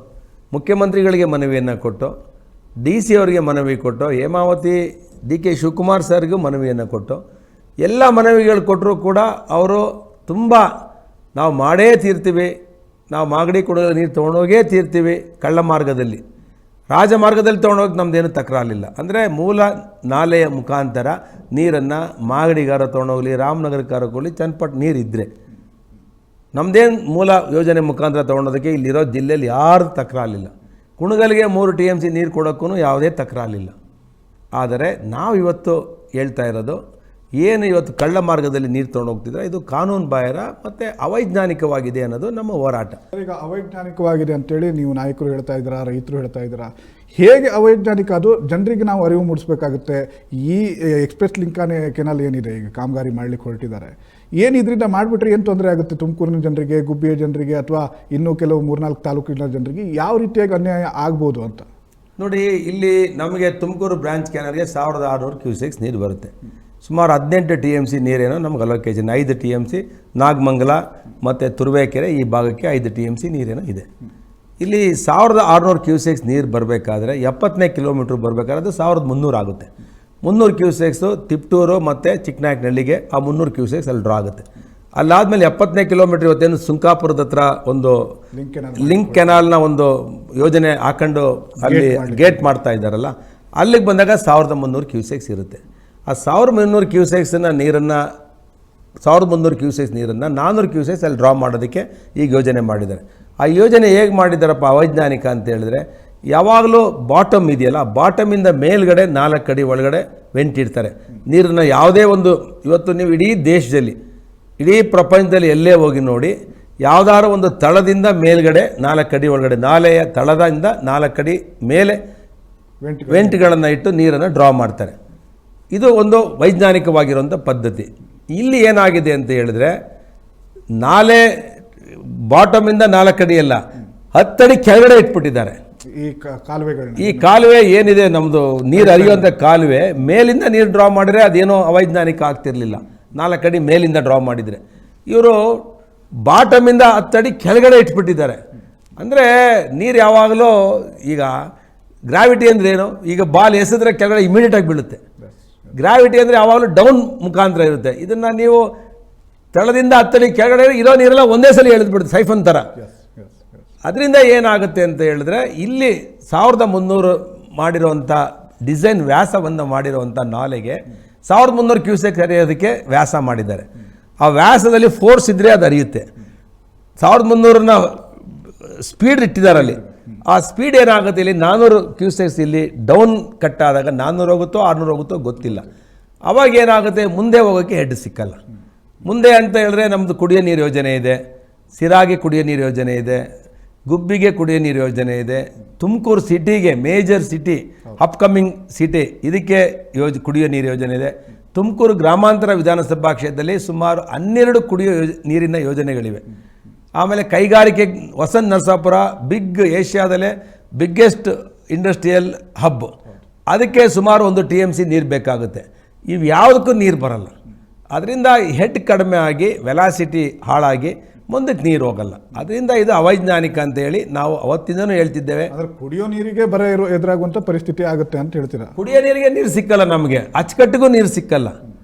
ಮುಖ್ಯಮಂತ್ರಿಗಳಿಗೆ ಮನವಿಯನ್ನು ಕೊಟ್ಟು, DC ಅವರಿಗೆ ಮನವಿ ಕೊಟ್ಟು, ಹೇಮಾವತಿ DK ಶಿವಕುಮಾರ್ ಸರ್ಗೂ ಮನವಿಯನ್ನು ಕೊಟ್ಟು, ಎಲ್ಲ ಮನವಿಗಳು ಕೊಟ್ಟರೂ ಕೂಡ ಅವರು ತುಂಬ ನಾವು ಮಾಡೇ ತೀರ್ತೀವಿ, ನಾವು ಮಾಗಡಿ ಕೊಡೋ ನೀರು ತೊಗೊಂಡೋಗೇ ತೀರ್ತೀವಿ, ಕಳ್ಳ ಮಾರ್ಗದಲ್ಲಿ ರಾಜಮಾರ್ಗದಲ್ಲಿ ತೊಗೊಂಡೋಗಿ ನಮ್ಮದೇನು ತಕರಾರಿಲ್ಲ. ಅಂದರೆ ಮೂಲ ನಾಲೆಯ ಮುಖಾಂತರ ನೀರನ್ನು ಮಾಗಡಿಗಾರ ತೊಗೊಂಡೋಗಲಿ, ರಾಮನಗರಕ್ಕಾರ ಹೋಗಲಿ, ಚನ್ನಪಟ್ಟಣ ನೀರಿದ್ದರೆ ನಮ್ಮದೇನು ಮೂಲ ಯೋಜನೆ ಮುಖಾಂತರ ತೊಗೊಳೋದಕ್ಕೆ ಇಲ್ಲಿರೋ ಜಿಲ್ಲೆಯಲ್ಲಿ ಯಾರು ತಕರಾಲಿಲ್ಲ. ಕುಣಗಲ್ಗೆ 3 TMC ನೀರು ಕೊಡೋಕ್ಕೂ ಯಾವುದೇ ತಕರಾಲಿಲ್ಲ. ಆದರೆ ನಾವು ಇವತ್ತು ಹೇಳ್ತಾ ಇರೋದು ಏನು ಇವತ್ತು ಕಳ್ಳ ಮಾರ್ಗದಲ್ಲಿ ನೀರು ತೊಗೊಂಡು ಹೋಗ್ತಿದ್ರೆ ಇದು ಕಾನೂನು ಬಾಹಿರ ಮತ್ತು ಅವೈಜ್ಞಾನಿಕವಾಗಿದೆ ಅನ್ನೋದು ನಮ್ಮ ಹೋರಾಟ. ಈಗ ಅವೈಜ್ಞಾನಿಕವಾಗಿದೆ ಅಂತೇಳಿ ನೀವು ನಾಯಕರು ಹೇಳ್ತಾ ಇದ್ದೀರಾ, ರೈತರು ಹೇಳ್ತಾ ಇದ್ದೀರಾ. ಹೇಗೆ ಅವೈಜ್ಞಾನಿಕ ಅದು ಜನರಿಗೆ ನಾವು ಅರಿವು ಮೂಡಿಸ್ಬೇಕಾಗುತ್ತೆ. ಈ ಎಕ್ಸ್ಪ್ರೆಸ್ ಕೆನಾಲ್ ಏನಿದೆ ಈಗ ಕಾಮಗಾರಿ ಮಾಡಲಿಕ್ಕೆ ಹೊರಟಿದ್ದಾರೆ, ಏನು ಇದರಿಂದ ಮಾಡಿಬಿಟ್ರೆ ಏನು ತೊಂದರೆ ಆಗುತ್ತೆ ತುಮಕೂರಿನ ಜನರಿಗೆ, ಗುಬ್ಬಿಯ ಜನರಿಗೆ, ಅಥವಾ ಇನ್ನೂ ಕೆಲವು 3-4 ತಾಲೂಕಿನ ಜನರಿಗೆ ಯಾವ ರೀತಿಯಾಗಿ ಅನ್ಯಾಯ ಆಗ್ಬೋದು ಅಂತ ನೋಡಿ. ಇಲ್ಲಿ ನಮಗೆ ತುಮಕೂರು ಬ್ರಾಂಚ್ ಕೆನಾಲ್ಗೆ 1600 ಕ್ಯೂಸೆಕ್ಸ್ ನೀರು ಬರುತ್ತೆ. ಸುಮಾರು 18 TMC ನೀರೇನೋ ನಮ್ಗೆ ಅಲೋಕೇಶನ್, 5 TMC ನಾಗಮಂಗಲ ಮತ್ತು ತುರುವೇಕೆರೆ ಈ ಭಾಗಕ್ಕೆ 5 TMC ನೀರೇನೋ ಇದೆ. ಇಲ್ಲಿ 1600 ಕ್ಯೂಸೆಕ್ಸ್ ನೀರು ಬರಬೇಕಾದ್ರೆ 70ನೇ ಕಿಲೋಮೀಟ್ರ್ ಬರಬೇಕಾದ್ರೆ ಅದು 1300 ಆಗುತ್ತೆ. 300 ಕ್ಯೂಸೆಕ್ಸು ತಿಪ್ಟೂರು ಮತ್ತು ಚಿಕ್ಕನಾಯಕನಹಳ್ಳಿಗೆ ಆ 300 ಕ್ಯೂಸೆಕ್ಸ್ ಅಲ್ಲಿ ಡ್ರಾ ಆಗುತ್ತೆ. ಅಲ್ಲಾದಮೇಲೆ 70ನೇ ಕಿಲೋಮೀಟ್ರ್ ಇವತ್ತೇನು ಸುಂಕಾಪುರದ ಹತ್ರ ಒಂದು ಲಿಂಕ್ ಕೆನಾಲ್ನ ಒಂದು ಯೋಜನೆ ಹಾಕೊಂಡು ಅಲ್ಲಿ ಗೇಟ್ ಮಾಡ್ತಾ ಇದ್ದಾರಲ್ಲ, ಅಲ್ಲಿಗೆ ಬಂದಾಗ 1300 ಕ್ಯೂಸೆಕ್ಸ್ ಇರುತ್ತೆ. ಆ 1300 ಕ್ಯೂಸೆಕ್ಸನ್ನ ನೀರನ್ನು 1300 ಕ್ಯೂಸೆಕ್ಸ್ ನೀರನ್ನು 400 ಕ್ಯೂಸೆಕ್ಸ್ ಅಲ್ಲಿ ಡ್ರಾ ಮಾಡೋದಕ್ಕೆ ಈಗ ಯೋಜನೆ ಮಾಡಿದ್ದಾರೆ. ಆ ಯೋಜನೆ ಹೇಗೆ ಮಾಡಿದ್ದಾರಪ್ಪ ಅವೈಜ್ಞಾನಿಕ ಅಂತ ಹೇಳಿದ್ರೆ, ಯಾವಾಗಲೂ ಬಾಟಮ್ ಇದೆಯಲ್ಲ, ಬಾಟಮಿಂದ ಮೇಲ್ಗಡೆ 4 ಅಡಿ ಒಳಗಡೆ ವೆಂಟ್ ಇಡ್ತಾರೆ ನೀರನ್ನು. ಯಾವುದೇ ಒಂದು ಇವತ್ತು ನೀವು ಇಡೀ ದೇಶದಲ್ಲಿ, ಇಡೀ ಪ್ರಪಂಚದಲ್ಲಿ ಎಲ್ಲೇ ಹೋಗಿ ನೋಡಿ, ಯಾವುದಾದ್ರು ಒಂದು ತಳದಿಂದ ಮೇಲ್ಗಡೆ 4 ಅಡಿ ಒಳಗಡೆ, ನಾಲೆಯ ತಳದಿಂದ 4 ಅಡಿ ಮೇಲೆ ವೆಂಟ್ಗಳನ್ನು ಇಟ್ಟು ನೀರನ್ನು ಡ್ರಾ ಮಾಡ್ತಾರೆ. ಇದು ಒಂದು ವೈಜ್ಞಾನಿಕವಾಗಿರುವಂಥ ಪದ್ಧತಿ. ಇಲ್ಲಿ ಏನಾಗಿದೆ ಅಂತ ಹೇಳಿದ್ರೆ, ನಾಲೆ ಬಾಟಮಿಂದ 4 ಅಡಿ ಅಲ್ಲ, 10 ಅಡಿ ಕೆಳಗಡೆ ಇಟ್ಬಿಟ್ಟಿದ್ದಾರೆ. ಈ ಕಾಲುವೆ ಏನಿದೆ ನಮ್ಮದು ನೀರು ಹರಿಯುವಂಥ ಕಾಲುವೆ, ಮೇಲಿಂದ ನೀರು ಡ್ರಾ ಮಾಡಿದ್ರೆ ಅದೇನೋ ಅವೈಜ್ಞಾನಿಕ ಆಗ್ತಿರ್ಲಿಲ್ಲ. 4 ಅಡಿ ಮೇಲಿಂದ ಡ್ರಾ ಮಾಡಿದರೆ, ಇವರು ಬಾಟಮಿಂದ 10 ಅಡಿ ಕೆಳಗಡೆ ಇಟ್ಬಿಟ್ಟಿದ್ದಾರೆ. ಅಂದರೆ ನೀರು ಯಾವಾಗಲೂ ಈಗ ಗ್ರಾವಿಟಿ ಅಂದರೆ ಏನು, ಈಗ ಬಾಲ್ ಎಸೆದ್ರೆ ಕೆಳಗಡೆ ಇಮಿಡಿಯೇಟಾಗಿ ಬೀಳುತ್ತೆ. ಗ್ರಾವಿಟಿ ಅಂದರೆ ಯಾವಾಗಲೂ ಡೌನ್ ಮುಖಾಂತರ ಇರುತ್ತೆ. ಇದನ್ನು ನೀವು ತಳದಿಂದ 10 ಅಡಿ ಕೆಳಗಡೆ ಇರೋ ನೀರೆಲ್ಲ ಒಂದೇ ಸಲ ಎಳೆದ್ಬಿಡುತ್ತೆ ಸೈಫನ್ ಥರ. ಅದರಿಂದ ಏನಾಗುತ್ತೆ ಅಂತ ಹೇಳಿದ್ರೆ, ಇಲ್ಲಿ 1300 ಮಾಡಿರುವಂಥ ಡಿಸೈನ್ ವ್ಯಾಸವನ್ನು ಮಾಡಿರುವಂಥ ನಾಲೆಗೆ 1300 ಕ್ಯೂಸೆಕ್ ಹರಿಯೋದಕ್ಕೆ ವ್ಯಾಸ ಮಾಡಿದ್ದಾರೆ. ಆ ವ್ಯಾಸದಲ್ಲಿ ಫೋರ್ಸ್ ಇದ್ದರೆ ಅದು ಹರಿಯುತ್ತೆ. 1300ನ ಸ್ಪೀಡ್ ಇಟ್ಟಿದ್ದಾರಲ್ಲಿ. ಆ ಸ್ಪೀಡ್ ಏನಾಗುತ್ತೆ, ಇಲ್ಲಿ 400 ಕ್ಯೂಸೆಕ್ಸ್ ಇಲ್ಲಿ ಡೌನ್ ಕಟ್ ಆದಾಗ 400 ಹೋಗುತ್ತೋ 600 ಹೋಗುತ್ತೋ ಗೊತ್ತಿಲ್ಲ. ಅವಾಗ ಏನಾಗುತ್ತೆ, ಮುಂದೆ ಹೋಗೋಕ್ಕೆ ಹೆಡ್ ಸಿಕ್ಕಲ್ಲ. ಮುಂದೆ ಅಂತ ಹೇಳಿದ್ರೆ ನಮ್ಮದು ಕುಡಿಯೋ ನೀರು ಯೋಜನೆ ಇದೆ, ಸಿರಾಗೆ ಕುಡಿಯೋ ನೀರು ಯೋಜನೆ ಇದೆ, ಗುಬ್ಬಿಗೆ ಕುಡಿಯೋ ನೀರು ಯೋಜನೆ ಇದೆ, ತುಮಕೂರು ಸಿಟಿಗೆ ಮೇಜರ್ ಸಿಟಿ ಅಪ್ಕಮಿಂಗ್ ಸಿಟಿ ಇದಕ್ಕೆ ಕುಡಿಯೋ ನೀರು ಯೋಜನೆ ಇದೆ. ತುಮಕೂರು ಗ್ರಾಮಾಂತರ ವಿಧಾನಸಭಾ ಕ್ಷೇತ್ರದಲ್ಲಿ ಸುಮಾರು 12 ಕುಡಿಯೋ ನೀರಿನ ಯೋಜನೆಗಳಿವೆ. ಆಮೇಲೆ ಕೈಗಾರಿಕೆ ವಸಂತ ನರಸಾಪುರ ಬಿಗ್ ಏಷ್ಯಾದಲ್ಲೇ ಬಿಗ್ಗೆಸ್ಟ್ ಇಂಡಸ್ಟ್ರಿಯಲ್ ಹಬ್, ಅದಕ್ಕೆ ಸುಮಾರು 1 TMC ನೀರು ಬೇಕಾಗುತ್ತೆ. ಇವು ಯಾವುದಕ್ಕೂ ನೀರು ಬರಲ್ಲ. ಅದರಿಂದ ಹೆಡ್ ಕಡಿಮೆ ಆಗಿ ವೆಲಾಸಿಟಿ ಹಾಳಾಗಿ ಮುಂದಕ್ಕೆ ನೀರು ಹೋಗಲ್ಲ. ಅದರಿಂದ ಇದು ಅವೈಜ್ಞಾನಿಕ ಅಂತ ಹೇಳಿ ನಾವು ಅವತ್ತಿಂದನೂ ಹೇಳ್ತಿದ್ದೇವೆ. ಕುಡಿಯೋ ನೀರಿಗೆ ಬರ ಎದುರಾಗುವಂಥ ಪರಿಸ್ಥಿತಿ ಆಗುತ್ತೆ ಅಂತ ಹೇಳ್ತೀರಾ? ಕುಡಿಯೋ ನೀರಿಗೆ ನೀರು ಸಿಕ್ಕಲ್ಲ, ನಮಗೆ ಅಚ್ಚುಕಟ್ಟಿಗೂ ನೀರು ಸಿಕ್ಕಲ್ಲ.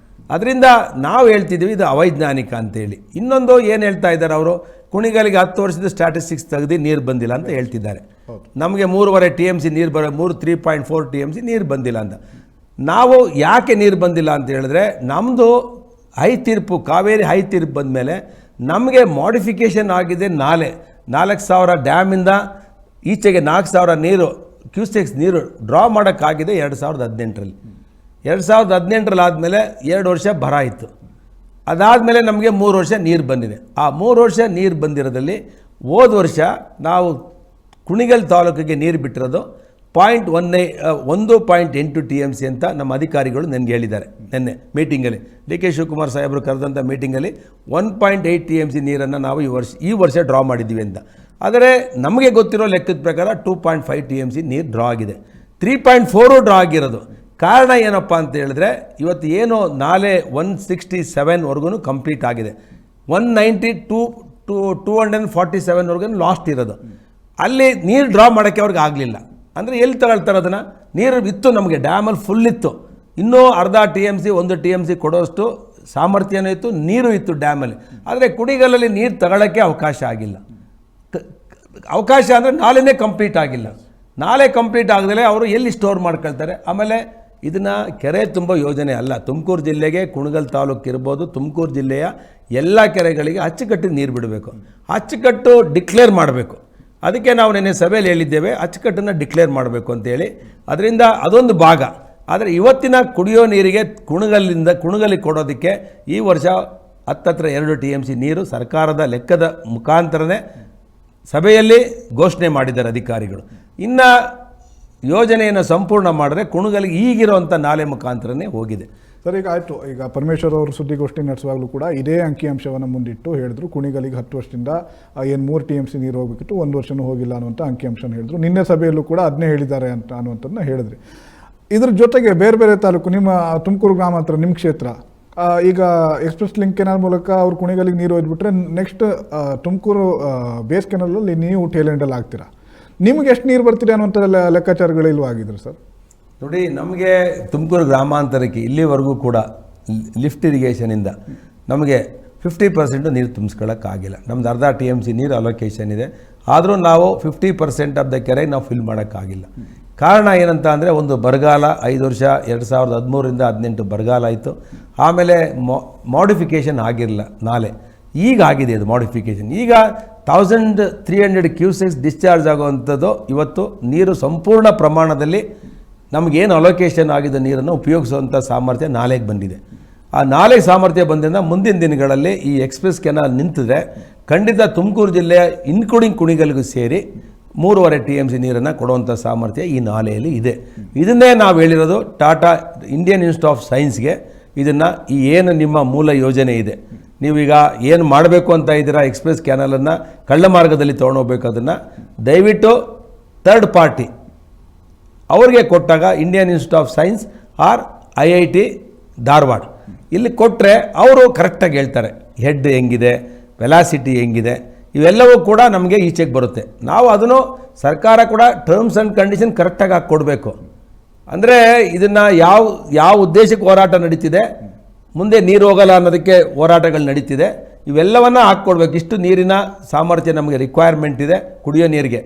ಅದರಿಂದ ನಾವು ಹೇಳ್ತಿದ್ದೀವಿ ಇದು ಅವೈಜ್ಞಾನಿಕ ಅಂತೇಳಿ. ಇನ್ನೊಂದು ಏನು ಹೇಳ್ತಾ ಇದ್ದಾರೆ ಅವರು, ಕುಣಿಗಲಿಗೆ 10 ವರ್ಷದ ಸ್ಟ್ಯಾಟಿಸ್ಟಿಕ್ಸ್ ತೆಗೆದು ನೀರು ಬಂದಿಲ್ಲ ಅಂತ ಹೇಳ್ತಿದ್ದಾರೆ. ನಮಗೆ 3.5 TMC ನೀರು 3.4 TMC ನೀರು ಬಂದಿಲ್ಲ ಅಂತ. ನಾವು ಯಾಕೆ ನೀರು ಬಂದಿಲ್ಲ ಅಂತ ಹೇಳಿದ್ರೆ, ನಮ್ಮದು ಹೈ ತೀರ್ಪು, ಕಾವೇರಿ ಹೈ ತೀರ್ಪು ಬಂದ ಮೇಲೆ ನಮಗೆ ಮಾಡಿಫಿಕೇಷನ್ ಆಗಿದೆ. 4000 ಡ್ಯಾಮಿಂದ ಈಚೆಗೆ 4000 ನೀರು ಕ್ಯೂಸೆಕ್ಸ್ ನೀರು ಡ್ರಾ ಮಾಡೋಕ್ಕಾಗಿದೆ 2018ರಲ್ಲಿ. 2018ರಲ್ಲಿ ಆದಮೇಲೆ 2 ವರ್ಷ ಬರ ಇತ್ತು. ಅದಾದಮೇಲೆ ನಮಗೆ 3 ವರ್ಷ ನೀರು ಬಂದಿದೆ. ಆ 3 ವರ್ಷ ನೀರು ಬಂದಿರೋದಲ್ಲಿ ಹೋದ ವರ್ಷ ನಾವು ಕುಣಿಗಲ್ ತಾಲೂಕಿಗೆ ನೀರು ಬಿಟ್ಟಿರೋದು 1.8 TMC ಅಂತ ನಮ್ಮ ಅಧಿಕಾರಿಗಳು ನನಗೆ ಹೇಳಿದ್ದಾರೆ. ನಿನ್ನೆ ಮೀಟಿಂಗಲ್ಲಿ DK ಶಿವಕುಮಾರ್ ಸಾಹೇಬರು ಕರೆದಂಥ ಮೀಟಿಂಗಲ್ಲಿ 1.8 TMC ನೀರನ್ನು ನಾವು ಈ ವರ್ಷ ಡ್ರಾ ಮಾಡಿದ್ದೀವಿ ಅಂತ. ಆದರೆ ನಮಗೆ ಗೊತ್ತಿರೋ ಲೆಕ್ಕದ ಪ್ರಕಾರ 2.5 TMC ನೀರು ಡ್ರಾ ಆಗಿದೆ. 3.4 ಡ್ರಾ ಆಗಿರೋದು. ಕಾರಣ ಏನಪ್ಪ ಅಂತ ಹೇಳಿದ್ರೆ, ಇವತ್ತು ಏನು ನಾಲೆ 167ವರೆಗೂ ಕಂಪ್ಲೀಟ್ ಆಗಿದೆ, 247ವರೆಗೂ ಲಾಸ್ಟ್ ಇರೋದು. ಅಲ್ಲಿ ನೀರು ಡ್ರಾ ಮಾಡೋಕ್ಕೆ ಅವ್ರಿಗೆ ಆಗಲಿಲ್ಲ. ಅಂದರೆ ಎಲ್ಲಿ ತಗೊಳ್ತಾರೆ ಅದನ್ನು? ನೀರು ಇತ್ತು, ನಮಗೆ ಡ್ಯಾಮಲ್ಲಿ ಫುಲ್ ಇತ್ತು. ಇನ್ನೂ ಅರ್ಧ TMC 1 TMC ಕೊಡೋಷ್ಟು ಸಾಮರ್ಥ್ಯನೂ ಇತ್ತು, ನೀರು ಇತ್ತು ಡ್ಯಾಮಲ್ಲಿ. ಆದರೆ ಕುಣಿಗಲ್ಲಲ್ಲಿ ನೀರು ತಗೊಳ್ಳೋಕ್ಕೆ ಅವಕಾಶ ಆಗಿಲ್ಲ. ಅವಕಾಶ ಅಂದರೆ ನಾಲೆನೇ ಕಂಪ್ಲೀಟ್ ಆಗಿಲ್ಲ. ನಾಲೆ ಕಂಪ್ಲೀಟ್ ಆಗದಲೇ ಅವರು ಎಲ್ಲಿ ಸ್ಟೋರ್ ಮಾಡ್ಕೊಳ್ತಾರೆ? ಆಮೇಲೆ ಇದನ್ನು ಕೆರೆ ತುಂಬ ಯೋಜನೆ ಅಲ್ಲ. ತುಮಕೂರು ಜಿಲ್ಲೆಗೆ ಕುಣಗಲ್ ತಾಲೂಕು ಇರ್ಬೋದು, ತುಮಕೂರು ಜಿಲ್ಲೆಯ ಎಲ್ಲ ಕೆರೆಗಳಿಗೆ ಅಚ್ಚುಕಟ್ಟಿಗೆ ನೀರು ಬಿಡಬೇಕು. ಅಚ್ಚುಕಟ್ಟು ಡಿಕ್ಲೇರ್ ಮಾಡಬೇಕು. ಅದಕ್ಕೆ ನಾವು ನೆನ್ನೆ ಸಭೆಯಲ್ಲಿ ಹೇಳಿದ್ದೇವೆ, ಅಚ್ಚುಕಟ್ಟನ್ನು ಡಿಕ್ಲೇರ್ ಮಾಡಬೇಕು ಅಂತೇಳಿ. ಅದರಿಂದ ಅದೊಂದು ಭಾಗ. ಆದರೆ ಇವತ್ತಿನ ಕುಡಿಯೋ ನೀರಿಗೆ ಕುಣಗಲಿಗೆ ಕೊಡೋದಕ್ಕೆ ಈ ವರ್ಷ ಹತ್ತತ್ರ 2 TMC ನೀರು ಸರ್ಕಾರದ ಲೆಕ್ಕದ ಮುಖಾಂತರನೇ ಸಭೆಯಲ್ಲಿ ಘೋಷಣೆ ಮಾಡಿದ್ದಾರೆ ಅಧಿಕಾರಿಗಳು. ಇನ್ನು ಯೋಜನೆಯನ್ನು ಸಂಪೂರ್ಣ ಮಾಡಿದ್ರೆ ಕುಣಗಲಿಗೆ ಈಗಿರೋವಂಥ ನಾಲೆ ಮುಖಾಂತರನೇ ಹೋಗಿದೆ. ಸರ್, ಈಗ ಆಯಿತು. ಈಗ ಪರಮೇಶ್ವರ್ ಅವರು ಸುದ್ದಿಗೋಷ್ಠಿ ನಡೆಸುವಾಗಲೂ ಕೂಡ ಇದೇ ಅಂಕಿಅಂಶವನ್ನು ಮುಂದಿಟ್ಟು ಹೇಳಿದ್ರು, ಕುಣಿಗಲಿಗೆ 10 ವರ್ಷದಿಂದ ಏನು 3 TMC ನೀರು ಹೋಗಬೇಕಿತ್ತು, 1 ವರ್ಷನೂ ಹೋಗಿಲ್ಲ ಅನ್ನುವಂಥ ಅಂಕಿಅಂಶನ ಹೇಳಿದ್ರು. ನಿನ್ನೆ ಸಭೆಯಲ್ಲೂ ಕೂಡ ಅದನ್ನೇ ಹೇಳಿದ್ದಾರೆ ಅನ್ನುವಂಥದ್ದನ್ನ ಹೇಳಿದ್ರಿ. ಇದ್ರ ಜೊತೆಗೆ ಬೇರೆ ಬೇರೆ ತಾಲೂಕು, ನಿಮ್ಮ ತುಮಕೂರು ಗ್ರಾಮಾಂತರ, ನಿಮ್ಮ ಕ್ಷೇತ್ರ, ಈಗ ಎಕ್ಸ್ಪ್ರೆಸ್ ಲಿಂಕ್ ಕೆನಾಲ್ ಮೂಲಕ ಅವ್ರು ಕುಣಿಗಲಿಗೆ ನೀರು ಒಯ್ದುಬಿಟ್ರೆ ನೆಕ್ಸ್ಟ್ ತುಮಕೂರು ಬೇಸ್ ಕೆನಲಲ್ಲಿ ನೀವು ಟೇಲ್ ಎಂಡಲ್ಲಿ ಆಗ್ತೀರಾ. ನಿಮ್ಗೆ ಎಷ್ಟು ನೀರು ಬರ್ತೀರಿ ಅನ್ನುವಂಥ ಲೆಕ್ಕಾಚಾರಗಳಿಲ್ವ ಆಗಿದ್ರು ಸರ್? ನೋಡಿ, ನಮಗೆ ತುಮಕೂರು ಗ್ರಾಮಾಂತರಕ್ಕೆ ಇಲ್ಲಿವರೆಗೂ ಕೂಡ ಲಿಫ್ಟ್ ಇರಿಗೇಷನಿಂದ ನಮಗೆ 50% ನೀರು ತುಂಬಿಸ್ಕೊಳ್ಳೋಕ್ಕಾಗಿಲ್ಲ. ನಮ್ದು ಅರ್ಧ TMC ನೀರು ಅಲೋಕೇಶನ್ ಇದೆ. ಆದರೂ ನಾವು 50% ಆಫ್ ದ ಕೆರೆ ನಾವು ಫಿಲ್ ಮಾಡೋಕ್ಕಾಗಿಲ್ಲ. ಕಾರಣ ಏನಂತ ಅಂದರೆ, ಒಂದು ಬರಗಾಲ 5 ವರ್ಷ 2013ರಿಂದ 18 ಬರಗಾಲ ಆಯಿತು. ಆಮೇಲೆ ಮಾಡಿಫಿಕೇಷನ್ ಆಗಿರಲಿಲ್ಲ ನಾಲೆ. ಈಗ ಆಗಿದೆ ಅದು ಮಾಡಿಫಿಕೇಷನ್. ಈಗ 1300 ಕ್ಯೂಸೆಕ್ಸ್ ಡಿಸ್ಚಾರ್ಜ್ ಆಗುವಂಥದ್ದು. ಇವತ್ತು ನೀರು ಸಂಪೂರ್ಣ ಪ್ರಮಾಣದಲ್ಲಿ ನಮಗೇನು ಅಲೋಕೇಶನ್ ಆಗಿದ್ದ ನೀರನ್ನು ಉಪಯೋಗಿಸುವಂಥ ಸಾಮರ್ಥ್ಯ ನಾಲೆಗೆ ಬಂದಿದೆ. ಆ ನಾಲೆಗೆ ಸಾಮರ್ಥ್ಯ ಬಂದಿಂದ ಮುಂದಿನ ದಿನಗಳಲ್ಲಿ ಈ ಎಕ್ಸ್ಪ್ರೆಸ್ ಕೆನಾಲ್ ನಿಂತಿದ್ರೆ ಖಂಡಿತ ತುಮಕೂರು ಜಿಲ್ಲೆಯ ಇನ್ಕ್ಲೂಡಿಂಗ್ ಕುಣಿಗಲ್ಗೂ ಸೇರಿ 3.5 TMC ನೀರನ್ನು ಕೊಡುವಂಥ ಸಾಮರ್ಥ್ಯ ಈ ನಾಲೆಯಲ್ಲಿ ಇದೆ. ಇದನ್ನೇ ನಾವು ಹೇಳಿರೋದು ಟಾಟಾ ಇಂಡಿಯನ್ ಇನ್ಸ್ಟಿಟ್ಯೂಟ್ ಆಫ್ ಸೈನ್ಸ್ಗೆ. ಇದನ್ನು ಈ ಏನು ನಿಮ್ಮ ಮೂಲ ಯೋಜನೆ ಇದೆ, ನೀವೀಗ ಏನು ಮಾಡಬೇಕು ಅಂತ ಇದ್ದೀರಾ, ಎಕ್ಸ್ಪ್ರೆಸ್ ಕ್ಯಾನಲನ್ನು ಕಳ್ಳ ಮಾರ್ಗದಲ್ಲಿ ತೊಗೊಂಡೋಗ್ಬೇಕು, ಅದನ್ನು ದಯವಿಟ್ಟು ಥರ್ಡ್ ಪಾರ್ಟಿ ಅವ್ರಿಗೆ ಕೊಟ್ಟಾಗ Indian Institute of Science or IIT Dharwad ಇಲ್ಲಿ ಕೊಟ್ಟರೆ ಅವರು ಕರೆಕ್ಟಾಗಿ ಹೇಳ್ತಾರೆ ಹೆಡ್ ಹೆಂಗಿದೆ, ವೆಲಾಸಿಟಿ ಹೆಂಗಿದೆ, ಇವೆಲ್ಲವೂ ಕೂಡ ನಮಗೆ ಈಚೆಗೆ ಬರುತ್ತೆ. ನಾವು ಅದನ್ನು ಸರ್ಕಾರ ಕೂಡ ಟರ್ಮ್ಸ್ ಆ್ಯಂಡ್ ಕಂಡೀಷನ್ ಕರೆಕ್ಟಾಗಿ ಹಾಕಿ ಕೊಡಬೇಕು. ಅಂದರೆ ಇದನ್ನು ಯಾವ ಉದ್ದೇಶಕ್ಕೆ ಹೋರಾಟ ನಡೀತಿದೆ, ಮುಂದೆ ನೀರು ಹೋಗಲ್ಲ ಅನ್ನೋದಕ್ಕೆ ಹೋರಾಟಗಳು ನಡೀತಿದೆ, ಇವೆಲ್ಲವನ್ನ ಹಾಕ್ಕೊಡ್ಬೇಕು. ಇಷ್ಟು ನೀರಿನ ಸಾಮರ್ಥ್ಯ ನಮಗೆ ರಿಕ್ವೈರ್ಮೆಂಟ್ ಇದೆ. ಕುಡಿಯೋ ನೀರಿಗೆ